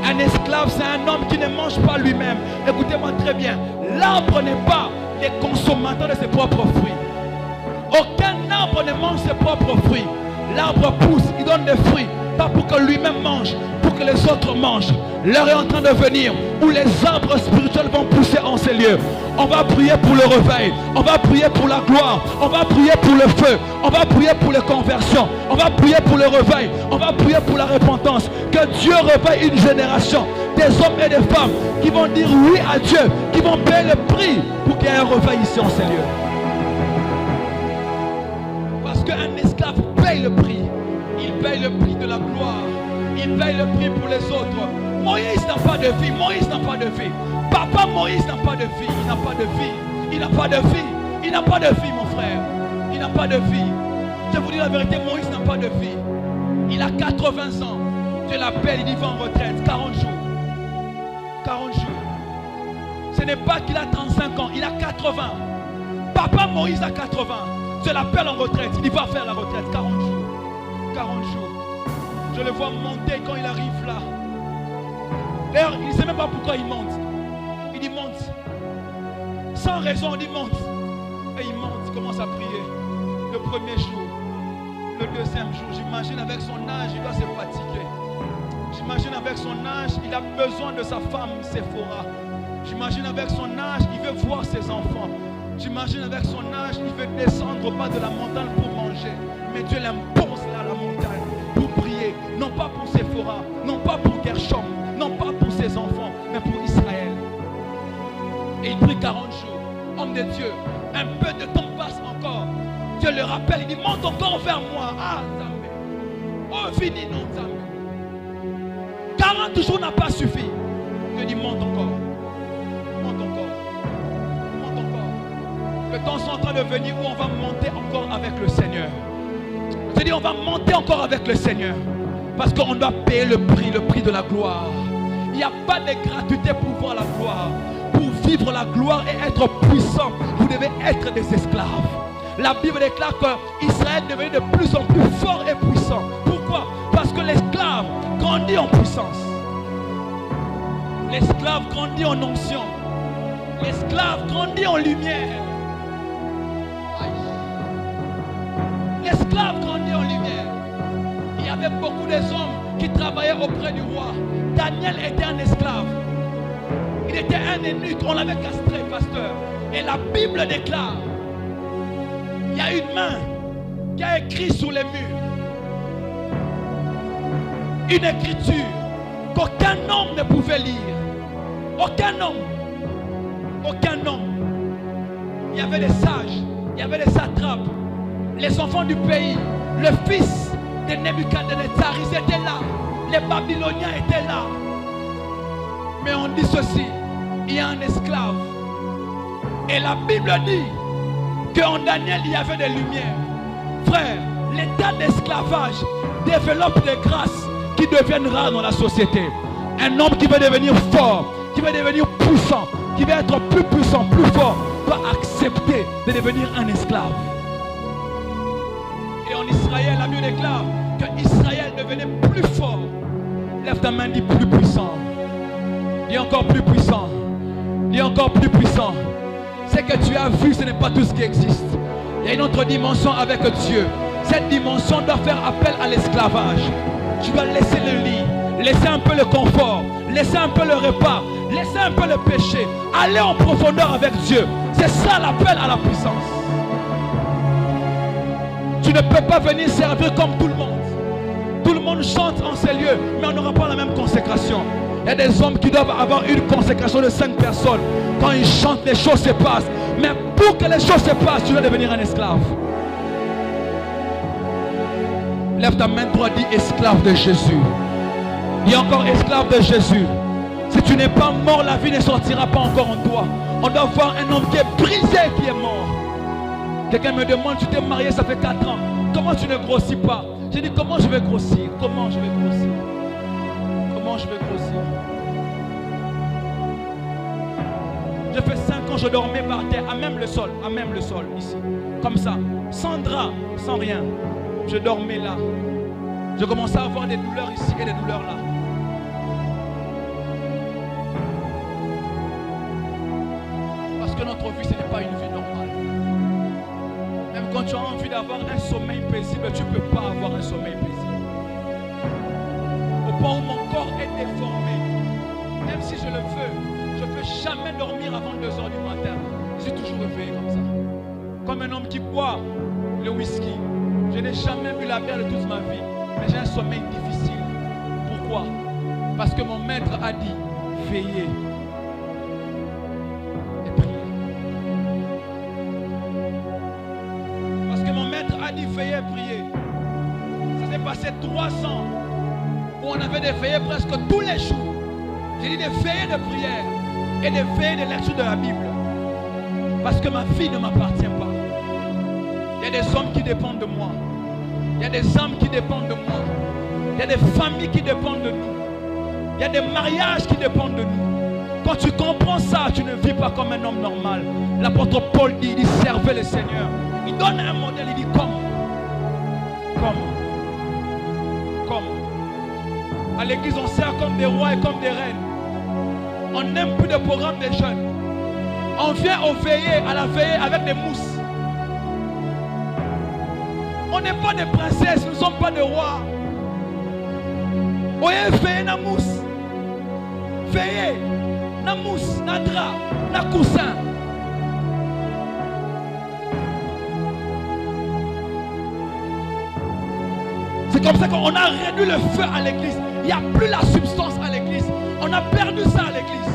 Un esclave, c'est un homme qui ne mange pas lui-même. Écoutez-moi très bien. L'arbre n'est pas le consommateur de ses propres fruits. Aucun arbre ne mange ses propres fruits. L'arbre pousse, il donne des fruits, pas pour que lui-même mange, pour que les autres mangent. L'heure est en train de venir où les arbres spirituels vont pousser en ces lieux. On va prier pour le réveil, on va prier pour la gloire, on va prier pour le feu, on va prier pour les conversions, on va prier pour le réveil, on va prier pour la repentance. Que Dieu réveille une génération des hommes et des femmes qui vont dire oui à Dieu, qui vont payer le prix pour qu'il y ait un réveil ici en ces lieux. Parce qu'un esclave paye le prix. Il paye le prix de la gloire. Il paye le prix pour les autres. Moïse n'a pas de vie. Moïse n'a pas de vie. Papa Moïse n'a pas de vie. Il n'a pas de vie. Il n'a pas de vie. Il n'a pas de vie, mon frère. Il n'a pas de vie. Je vous dis la vérité, Moïse n'a pas de vie. Il a 80 ans. Dieu l'appelle, il va en retraite. 40 jours. 40 jours. Ce n'est pas qu'il a 35 ans. Il a 80. Papa Moïse a 80. Je l'appelle en retraite, il va faire la retraite, 40 jours. 40 jours. Je le vois monter quand il arrive là. D'ailleurs, il ne sait même pas pourquoi il monte. Il dit monte. Sans raison, il dit monte. Et il monte, il commence à prier. Le premier jour, le deuxième jour, j'imagine avec son âge, il doit se fatiguer. J'imagine avec son âge, il a besoin de sa femme Séphora. J'imagine avec son âge, il veut voir ses enfants. J'imagine avec son âge, il veut descendre au bas de la montagne pour manger. Mais Dieu l'impose là à la montagne pour prier. Non pas pour Séphora, non pas pour Gershom, non pas pour ses enfants, mais pour Israël. Et il prie 40 jours. Homme de Dieu, un peu de temps passe encore. Dieu le rappelle, il dit monte encore vers moi. Ah, Zambé. Oh, fini, non, Zambé. 40 jours n'a pas suffi. Dieu dit monte encore. Monte encore. Le temps est en train de venir où on va monter encore avec le Seigneur. Je dis on va monter encore avec le Seigneur. Parce qu'on doit payer le prix de la gloire. Il n'y a pas de gratuité pour voir la gloire. Pour vivre la gloire et être puissant, vous devez être des esclaves. La Bible déclare que Israël devenait de plus en plus fort et puissant. Pourquoi? Parce que l'esclave grandit en puissance. L'esclave grandit en onction. L'esclave grandit en lumière. L'esclave grandit en lumière. Il y avait beaucoup des hommes qui travaillaient auprès du roi. Daniel était un esclave. Il était un eunuque. On l'avait castré, pasteur. Et la Bible déclare, il y a une main qui a écrit sur les murs une écriture qu'aucun homme ne pouvait lire. Aucun homme. Aucun homme. Il y avait des sages. Il y avait des satrapes. Les enfants du pays, le fils de Nebuchadnezzar, ils étaient là. Les Babyloniens étaient là. Mais on dit ceci, il y a un esclave. Et la Bible dit qu'en Daniel, il y avait des lumières. Frère, l'état d'esclavage développe des grâces qui deviennent rares dans la société. Un homme qui veut devenir fort, qui veut devenir puissant, qui veut être plus puissant, plus fort, doit accepter de devenir un esclave. Et en Israël, la Bible déclare que Israël devenait plus fort. Lève ta main, dis plus puissant. Dis encore plus puissant. Dis encore plus puissant. Ce que tu as vu, ce n'est pas tout ce qui existe. Il y a une autre dimension avec Dieu. Cette dimension doit faire appel à l'esclavage. Tu dois laisser le lit, laisser un peu le confort, laisser un peu le repas, laisser un peu le péché. Aller en profondeur avec Dieu. C'est ça l'appel à la puissance. Tu ne peux pas venir servir comme tout le monde. Tout le monde chante en ces lieux, mais on n'aura pas la même consécration. Il y a des hommes qui doivent avoir une consécration de 5 personnes. Quand ils chantent, les choses se passent. Mais pour que les choses se passent, tu dois devenir un esclave. Lève ta main droite, dis esclave de Jésus. Dis encore esclave de Jésus. Si tu n'es pas mort, la vie ne sortira pas encore en toi. On doit voir un homme qui est brisé, qui est mort. Quelqu'un me demande, tu t'es marié, ça fait 4 ans. Comment tu ne grossis pas? J'ai dit, comment je vais grossir? Comment je vais grossir? Comment je vais grossir? J'ai fait 5 ans, je dormais par terre, à même le sol, ici. Comme ça, sans drap, sans rien. Je dormais là. Je commençais à avoir des douleurs ici et des douleurs là. Parce que notre vie, ce n'est pas une vie normale. Même quand tu as envie d'avoir un sommeil paisible, tu ne peux pas avoir un sommeil paisible. Au point où mon corps est déformé, même si je le veux, je ne peux jamais dormir avant 2 heures du matin. Je suis toujours réveillé comme ça. Comme un homme qui boit le whisky. Je n'ai jamais bu la bière de toute ma vie. Mais j'ai un sommeil difficile. Pourquoi? Parce que mon maître a dit, veillez et priez. Parce que mon maître a dit, veillez et priez. Ça s'est passé 3 ans où on avait des veillées presque tous les jours. J'ai dit des veillées de prière et des veillées de lecture de la Bible. Parce que ma vie ne m'appartient pas. Il y a des hommes qui dépendent de moi. Il y a des âmes qui dépendent de moi. Il y a des familles qui dépendent de nous. Il y a des mariages qui dépendent de nous. Quand tu comprends ça, tu ne vis pas comme un homme normal. L'apôtre Paul dit, il servait le Seigneur. Il donne un modèle, il dit comme. À l'église, on sert comme des rois et comme des reines. On n'aime plus de programme des jeunes. On vient au veillée, à la veillée avec des mousses. On n'est pas des princesses, nous ne sommes pas des rois. Oye, veillez na mousse. Veillez na mousse, na drap, na coussin. C'est comme ça qu'on a réduit le feu à l'église. Il n'y a plus la substance à l'église. On a perdu ça à l'église.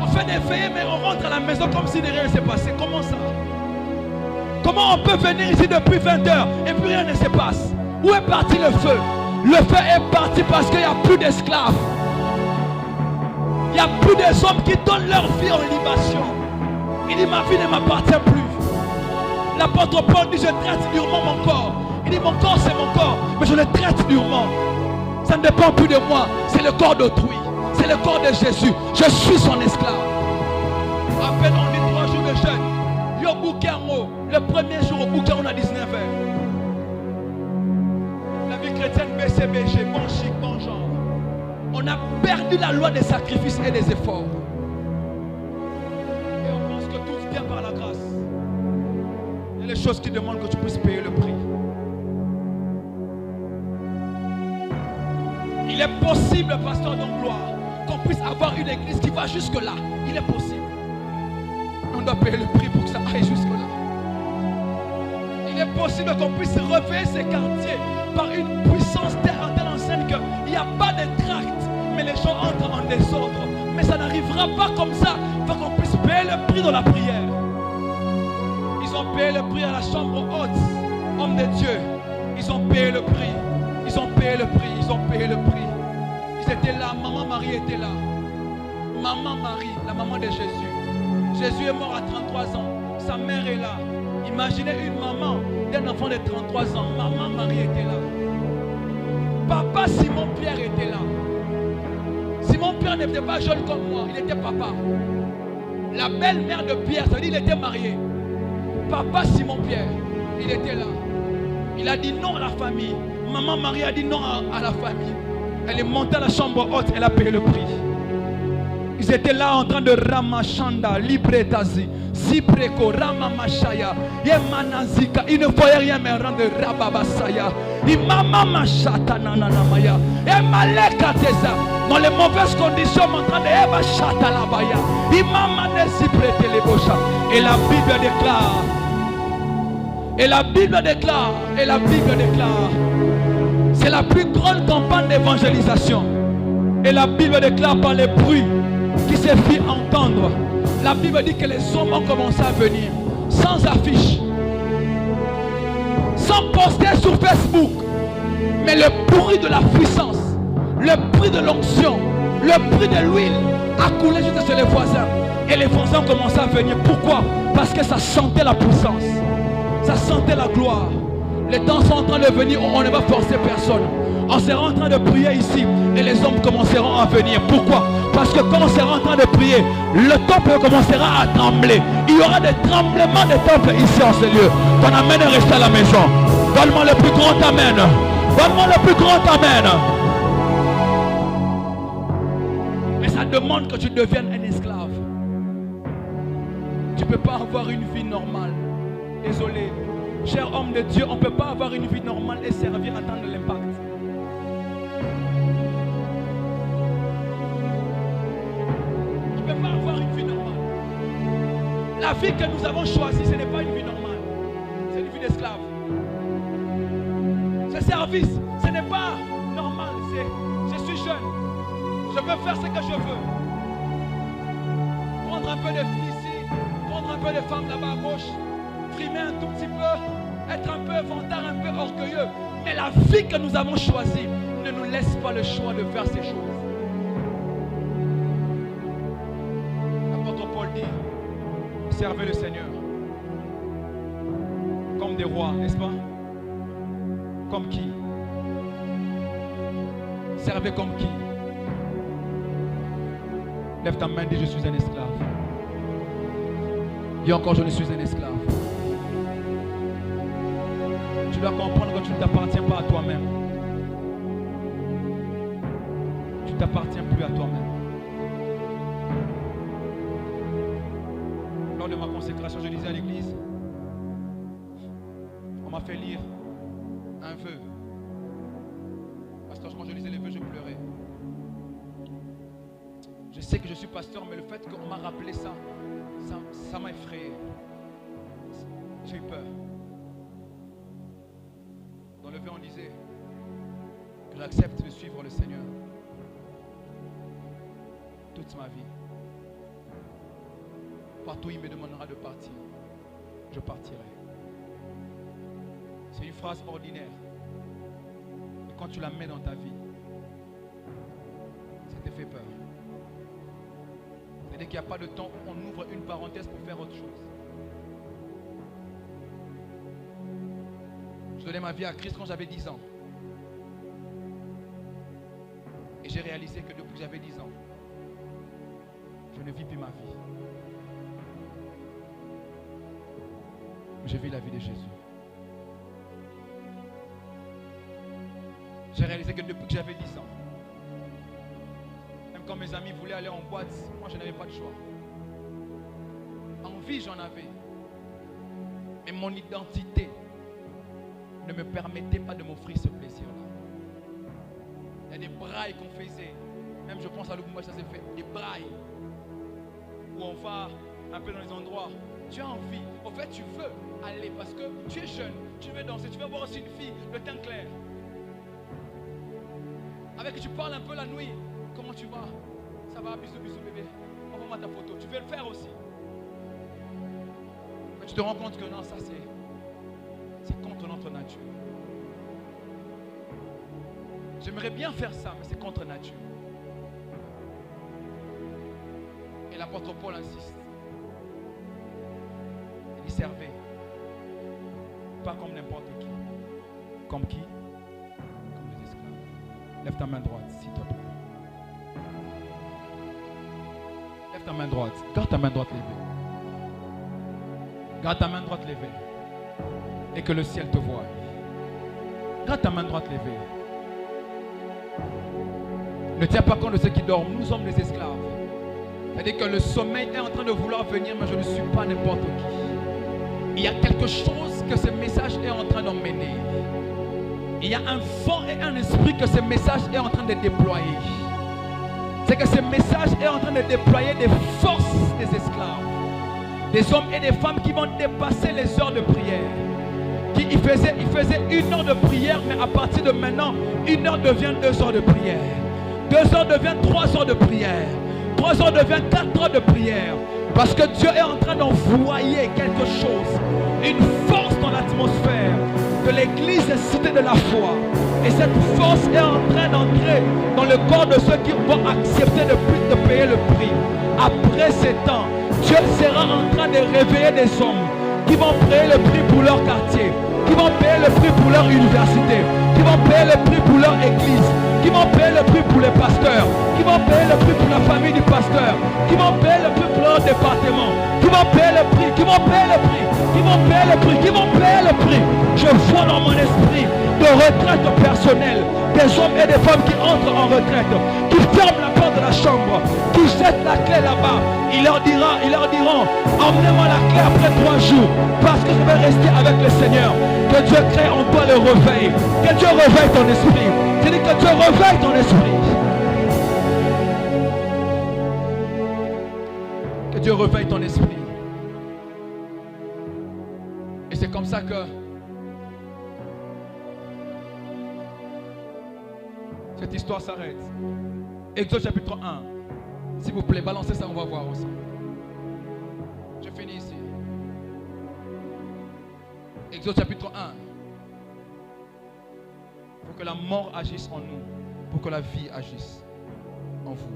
On fait des veillées, mais on rentre à la maison comme si rien ne s'est passé. Comment ça? Comment on peut venir ici depuis 20 heures et puis rien ne se passe? Où est parti le feu? Le feu est parti parce qu'il n'y a plus d'esclaves. Il n'y a plus des hommes qui donnent leur vie en libation. Il dit, ma vie ne m'appartient plus. L'apôtre Paul dit, je traite durement mon corps. Il dit, mon corps c'est mon corps, mais je le traite durement. Ça ne dépend plus de moi, c'est le corps d'autrui. C'est le corps de Jésus. Je suis son esclave. À peine on dit 3 jours de jeûne. Yo Boukenro, le premier jour au Boukenro on a 19 heures. La vie chrétienne BCBG, bon chic, bon genre. On a perdu la loi des sacrifices et des efforts. Et on pense que tout vient par la grâce. Il y a les choses qui demandent que tu puisses payer le prix. Il est possible, pasteur d'Angloire, qu'on puisse avoir une église qui va jusque là. Il est possible. On doit payer le prix pour que ça aille jusque là. Il est possible qu'on puisse réveiller ces quartiers par une puissance telle enseigne qu'il n'y a pas de tract, mais les gens entrent en désordre. Mais ça n'arrivera pas comme ça. Il faut qu'on puisse payer le prix dans la prière. Ils ont payé le prix à la chambre haute, homme de Dieu. Ils ont payé le prix. Ils ont payé le prix, ils ont payé le prix. Ils étaient là, maman Marie était là. Maman Marie, la maman de Jésus. Jésus est mort à 33 ans. Sa mère est là. Imaginez une maman d'un enfant de 33 ans. Maman Marie était là. Papa Simon Pierre était là. Simon Pierre n'était pas jeune comme moi, il était papa. La belle-mère de Pierre, ça veut dire qu'il était marié. Papa Simon Pierre, il était là. Il a dit non à la famille. Maman Marie a dit non à la famille. Elle est montée à la chambre haute, elle a payé le prix. Ils étaient là en train de Ramachanda, Libretazi, Zipreko, Ramamashaya, Yemanazika. Ils ne voyaient rien mais rendre Rababasaya. Imama Machata Nananamaya. Emalekateza. Dans les mauvaises conditions, en train de Ebachata Labaya. Imama Neziprete Lebosha. Et la Bible déclare. Et la Bible déclare. Et la Bible déclare. C'est la plus grande campagne d'évangélisation. Et la Bible déclare par les bruits qui se fit entendre. La Bible dit que les hommes ont commencé à venir sans affiche, sans poster sur Facebook, mais le bruit de la puissance, le bruit de l'onction, le bruit de l'huile a coulé juste chez les voisins. Et les voisins ont commencé à venir. Pourquoi? Parce que ça sentait la puissance, ça sentait la gloire. Les temps sont en train de venir, on ne va forcer personne. On sera en train de prier ici et les hommes commenceront à venir. Pourquoi? Parce que quand on sera en train de prier, le temple commencera à trembler. Il y aura des tremblements de temple ici en ce lieu. Ton amen est resté à la maison. Donne-moi le plus grand amen. Donne-moi le plus grand amen. Mais ça demande que tu deviennes un esclave. Tu ne peux pas avoir une vie normale. Désolé. Cher homme de Dieu, on ne peut pas avoir une vie normale et servir, attendre l'impact. Tu ne peux pas avoir une vie normale. La vie que nous avons choisie, ce n'est pas une vie normale. C'est une vie d'esclave. Ce service, ce n'est pas normal. Je suis jeune. Je peux faire ce que je veux. Prendre un peu de filles ici, prendre un peu de femmes là-bas à gauche, frimer un tout petit peu, être un peu vantard, un peu orgueilleux. Mais la vie que nous avons choisie ne nous laisse pas le choix de faire ces choses. L'apôtre Paul dit, servez le Seigneur comme des rois, n'est-ce pas? Comme qui? Servez comme qui? Lève ta main, dis je suis un esclave. Dis encore je ne suis un esclave. Tu dois comprendre que tu ne t'appartiens pas à toi-même. Tu ne t'appartiens plus à toi-même. Lors de ma consécration, je disais à l'église, on m'a fait lire un vœu. Pasteur, quand je lisais les vœux, je pleurais. Je sais que je suis pasteur, mais le fait qu'on m'a rappelé ça m'a effrayé. J'ai eu peur. Dans le vœu, on disait que j'accepte de suivre le Seigneur toute ma vie. Partout où il me demandera de partir, je partirai. C'est une phrase ordinaire. Et quand tu la mets dans ta vie, ça te fait peur. C'est-à-dire qu'il n'y a pas de temps où on ouvre une parenthèse pour faire autre chose. Je donnais ma vie à Christ quand j'avais 10 ans. Et j'ai réalisé que depuis que j'avais 10 ans, je ne vis plus ma vie. Je vis la vie de Jésus. J'ai réalisé que depuis que j'avais 10 ans, même quand mes amis voulaient aller en boîte, moi je n'avais pas de choix. Envie j'en avais. Mais mon identité ne me permettait pas de m'offrir ce plaisir-là. Il y a des brailles qu'on faisait. Même je pense à Lubumba, ça s'est fait. Des brailles. Où on va un peu dans les endroits. Tu as envie. En fait, tu veux aller parce que tu es jeune. Tu veux danser. Tu veux voir aussi une fille, le teint clair. Avec qui tu parles un peu la nuit. Comment tu vas? Ça va, bisous, bisous bébé. Envoie-moi ta photo. Tu veux le faire aussi. Mais tu te rends compte que non, ça c'est contre notre nature. J'aimerais bien faire ça, mais c'est contre nature. Et l'apôtre Paul insiste. Il servait. Pas comme n'importe qui. Comme qui? Comme des esclaves. Lève ta main droite, s'il te plaît. Lève ta main droite. Garde ta main droite levée. Garde ta main droite levée. Et que le ciel te voie. Garde ta main droite levée. Ne tiens pas compte de ceux qui dorment. Nous sommes des esclaves. C'est-à-dire que le sommeil est en train de vouloir venir, mais je ne suis pas n'importe qui. Il y a quelque chose que ce message est en train d'emmener. Il y a un vent et un esprit que ce message est en train de déployer. C'est que ce message est en train de déployer des forces des esclaves. Des hommes et des femmes qui vont dépasser les heures de prière. Il faisait 1 heure de prière, mais à partir de maintenant, 1 heure devient 2 heures de prière. 2 heures devient 3 heures de prière. 3 heures devient 4 heures de prière. Parce que Dieu est en train d'envoyer quelque chose. Une force dans l'atmosphère de l'église cité de la foi. Et cette force est en train d'entrer dans le corps de ceux qui vont accepter de payer le prix. Après ces temps, Dieu sera en train de réveiller des hommes qui vont payer le prix pour leur quartier, qui vont payer le prix pour leur université, qui vont payer le prix pour leur église, qui vont payer le prix pour les pasteurs, qui vont payer le prix pour la famille du pasteur, qui vont payer le prix pour leur département, qui vont payer le prix, qui vont payer le prix, qui vont payer le prix, qui vont payer le prix. Je vois dans mon esprit de retraite personnelle, des hommes et des femmes qui entrent en retraite, qui ferment la porte de la chambre, qui jettent la clé là-bas. Ils leur diront, emmenez-moi la clé après 3 jours, parce que je vais rester avec le Seigneur. Que Dieu crée en toi le réveil. Que Dieu réveille ton esprit. C'est-à-dire que Dieu réveille ton esprit. Que Dieu réveille ton esprit. Et c'est comme ça que cette histoire s'arrête. Exode chapitre 1. S'il vous plaît, balancez ça, on va voir ensemble. Je finis ici. Exode chapitre 1. Pour que la mort agisse en nous, pour que la vie agisse en vous.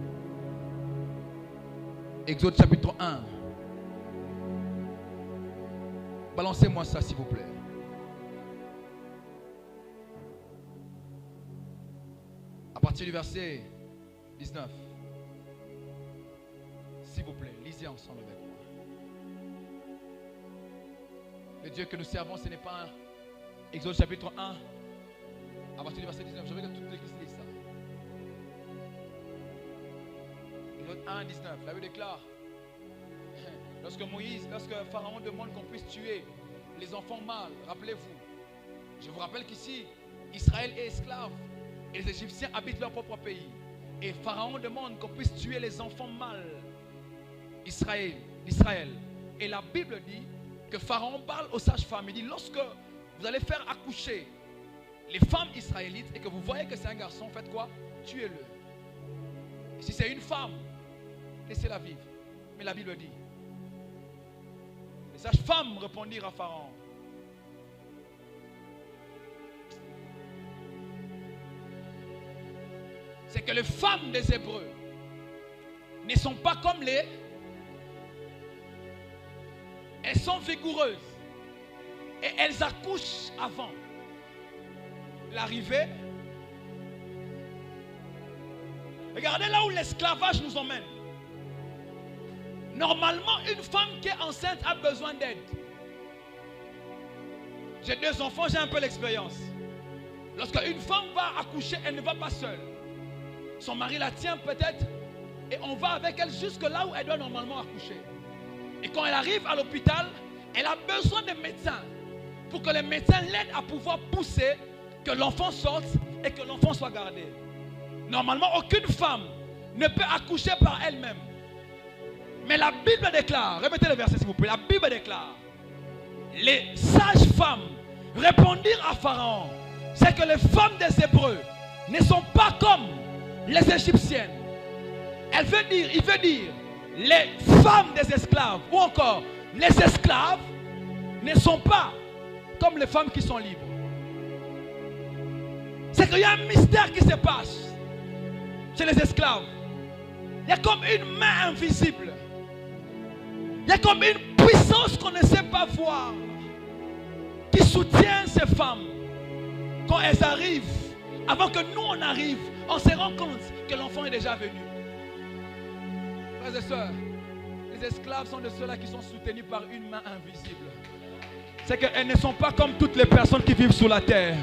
Exode chapitre 1. Balancez-moi ça, s'il vous plaît. À partir du verset 19. S'il vous plaît, lisez ensemble avec moi. Le Dieu que nous servons, ce n'est pas un Exode chapitre 1. À partir du verset 19. Je veux que toute l'église lise ça. Exode 1, 19. La Bible déclare. Lorsque Pharaon demande qu'on puisse tuer les enfants mâles, rappelez-vous. Je vous rappelle qu'ici, Israël est esclave. Et les Égyptiens habitent leur propre pays. Et Pharaon demande qu'on puisse tuer les enfants mâles d'Israël. Et la Bible dit que Pharaon parle aux sages-femmes. Il dit, lorsque vous allez faire accoucher les femmes israélites et que vous voyez que c'est un garçon, faites quoi? Tuez-le. Et si c'est une femme, laissez-la vivre. Mais la Bible dit, les sages-femmes répondirent à Pharaon, c'est que les femmes des Hébreux ne sont pas comme les... Elles sont vigoureuses et elles accouchent avant l'arrivée. Regardez là où l'esclavage nous emmène. Normalement, une femme qui est enceinte a besoin d'aide. J'ai 2 enfants, j'ai un peu l'expérience. Lorsque une femme va accoucher, elle ne va pas seule. Son mari la tient peut-être et on va avec elle jusque là où elle doit normalement accoucher. Et quand elle arrive à l'hôpital, elle a besoin de médecins pour que les médecins l'aident à pouvoir pousser, que l'enfant sorte et que l'enfant soit gardé. Normalement, aucune femme ne peut accoucher par elle-même. Mais la Bible déclare, répétez le verset s'il vous plaît, la Bible déclare, les sages-femmes répondirent à Pharaon, c'est que les femmes des Hébreux ne sont pas comme les Égyptiennes. Il veut dire, les femmes des esclaves ou encore les esclaves ne sont pas comme les femmes qui sont libres. C'est qu'il y a un mystère qui se passe chez les esclaves. Il y a comme une main invisible. Il y a comme une puissance qu'on ne sait pas voir qui soutient ces femmes. Quand elles arrivent, avant que nous on arrive, on se rend compte que l'enfant est déjà venu. Frères et sœurs, les esclaves sont de ceux-là qui sont soutenus par une main invisible. C'est qu'elles ne sont pas comme toutes les personnes qui vivent sur la terre.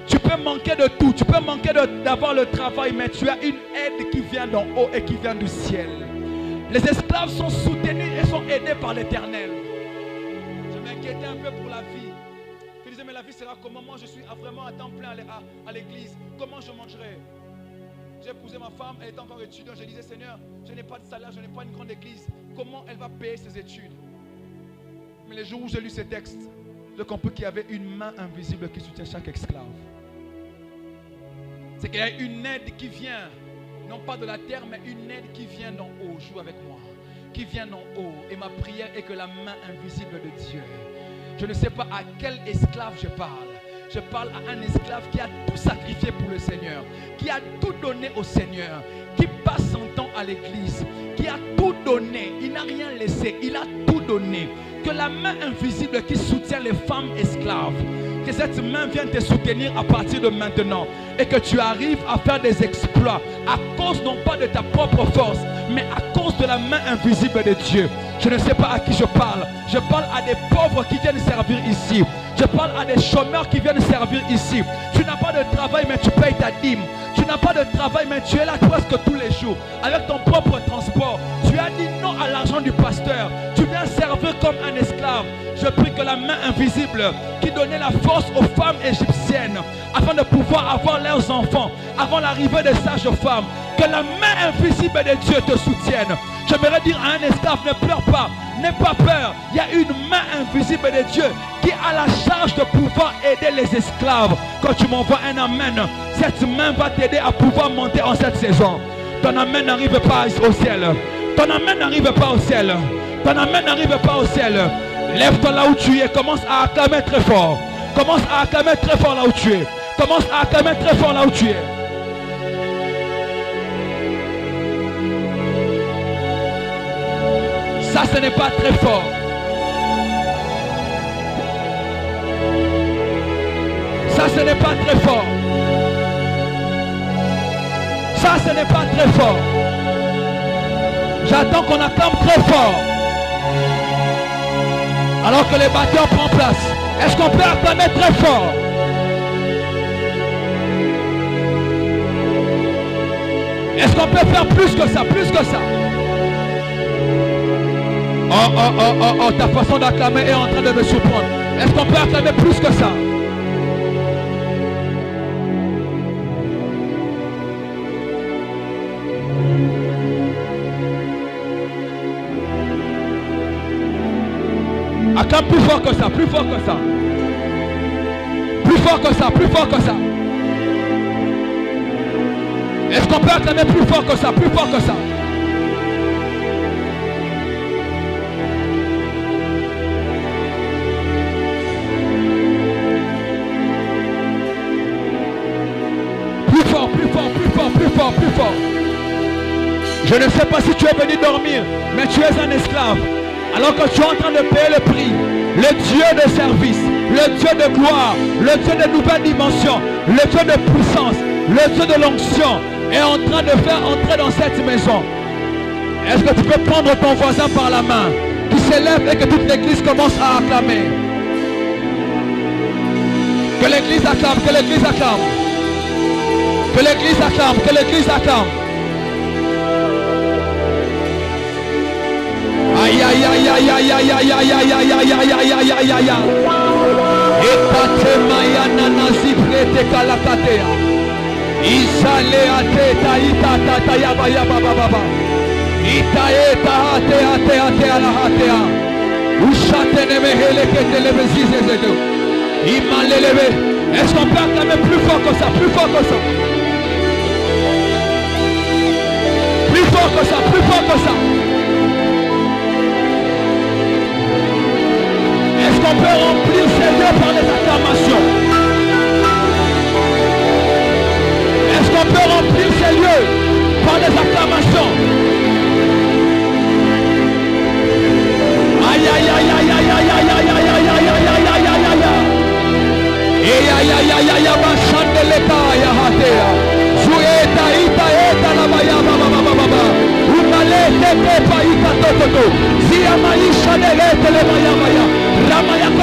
Tu peux manquer de tout, tu peux manquer d'avoir le travail, mais tu as une aide qui vient d'en haut et qui vient du ciel. Les esclaves sont soutenus et sont aidés par l'Éternel. Je m'inquiétais un peu pour la vie. Je disais, mais la vie sera comment? Moi, je suis vraiment à temps plein à l'église. Comment je mangerai? J'ai épousé ma femme, elle était encore étudiante. Je disais, Seigneur, je n'ai pas de salaire, je n'ai pas une grande église. Comment elle va payer ses études? Mais les jours où j'ai lu ces textes, j'ai compris qu'il y avait une main invisible qui soutient chaque esclave. C'est qu'il y a une aide qui vient, non pas de la terre, mais une aide qui vient d'en haut. Joue avec moi. Qui vient d'en haut. Et ma prière est que la main invisible de Dieu. Je ne sais pas à quel esclave je parle. Je parle à un esclave qui a tout sacrifié pour le Seigneur, qui a tout donné au Seigneur, qui passe son temps à l'église, qui a tout donné, il n'a rien laissé, il a tout donné. Que la main invisible qui soutient les femmes esclaves, que cette main vienne te soutenir à partir de maintenant et que tu arrives à faire des exploits à cause non pas de ta propre force, mais à cause de la main invisible de Dieu. Je ne sais pas à qui je parle à des pauvres qui viennent servir ici. Je parle à des chômeurs qui viennent servir ici. Tu n'as pas de travail, mais tu payes ta dîme. Tu n'as pas de travail, mais tu es là presque tous les jours. Avec ton propre transport. Tu as dit non à l'argent du pasteur. Tu viens servir comme un esclave. Je prie que la main invisible qui donnait la force aux femmes égyptiennes afin de pouvoir avoir leurs enfants avant l'arrivée des sages femmes, que la main invisible de Dieu te soutienne. J'aimerais dire à un esclave, ne pleure pas, n'aie pas peur. Il y a une main invisible de Dieu qui a la charge de pouvoir aider les esclaves. Quand tu m'envoies un amen, cette main va t'aider à pouvoir monter en cette saison. Ton amen n'arrive pas au ciel. Ton amen n'arrive pas au ciel. Ton amen n'arrive pas au ciel. Lève-toi là où tu es. Commence à acclamer très fort. Commence à acclamer très fort là où tu es. Commence à acclamer très fort là où tu es. Ça, ce n'est pas très fort. Ça, ce n'est pas très fort. Ça, ce n'est pas très fort. J'attends qu'on acclame très fort. Alors que les batteurs prennent place. Est-ce qu'on peut acclamer très fort? Est-ce qu'on peut faire plus que ça? Plus que ça? Oh, ta façon d'acclamer est en train de me surprendre. Est-ce qu'on peut acclamer plus que ça? Acclame plus fort que ça, plus fort que ça. Plus fort que ça, plus fort que ça. Est-ce qu'on peut acclamer plus fort que ça, plus fort que ça? Plus fort, plus fort, plus fort, plus fort, plus fort. Je ne sais pas si tu es venu dormir, mais tu es un esclave. Alors que tu es en train de payer le prix, le Dieu de service, le Dieu de gloire, le Dieu de nouvelles dimensions, le Dieu de puissance, le Dieu de l'onction est en train de faire entrer dans cette maison. Est-ce que tu peux prendre ton voisin par la main, qui s'élève et que toute l'église commence à acclamer? Que l'église acclame, que l'église acclame. Que l'église acclame, que l'église acclame. Aïe aïe aïe aïe aïe aïe aïe aïe aïe aïe aïe aïe aïe aïe aïe aïe. Ekate mayana naziprete kalakatea. Isale ateta itata tayaba yaba baba. Itaeta ate ate ate ala hatea. Ushate nemehele ketele bezize zedo. Imalelebe. Est-ce qu'on peut acclamer plus fort que ça, plus fort que ça? Plus fort que ça, plus fort que ça. Est-ce qu'on peut remplir ces lieux par les acclamations? Est-ce qu'on peut remplir ces lieux par les acclamations? Aïe aïe aïe aïe aïe aïe aïe aïe aïe aïe aïe aïe aïe aïe aïe aïe aïe. Et aïe aïe aïe aïe aïe machandeleka ya hatea. Zueta ita eta la baya baba baba baba. Unale tete pa ita toto. Si amaisha de le tele baya baya. Ramaya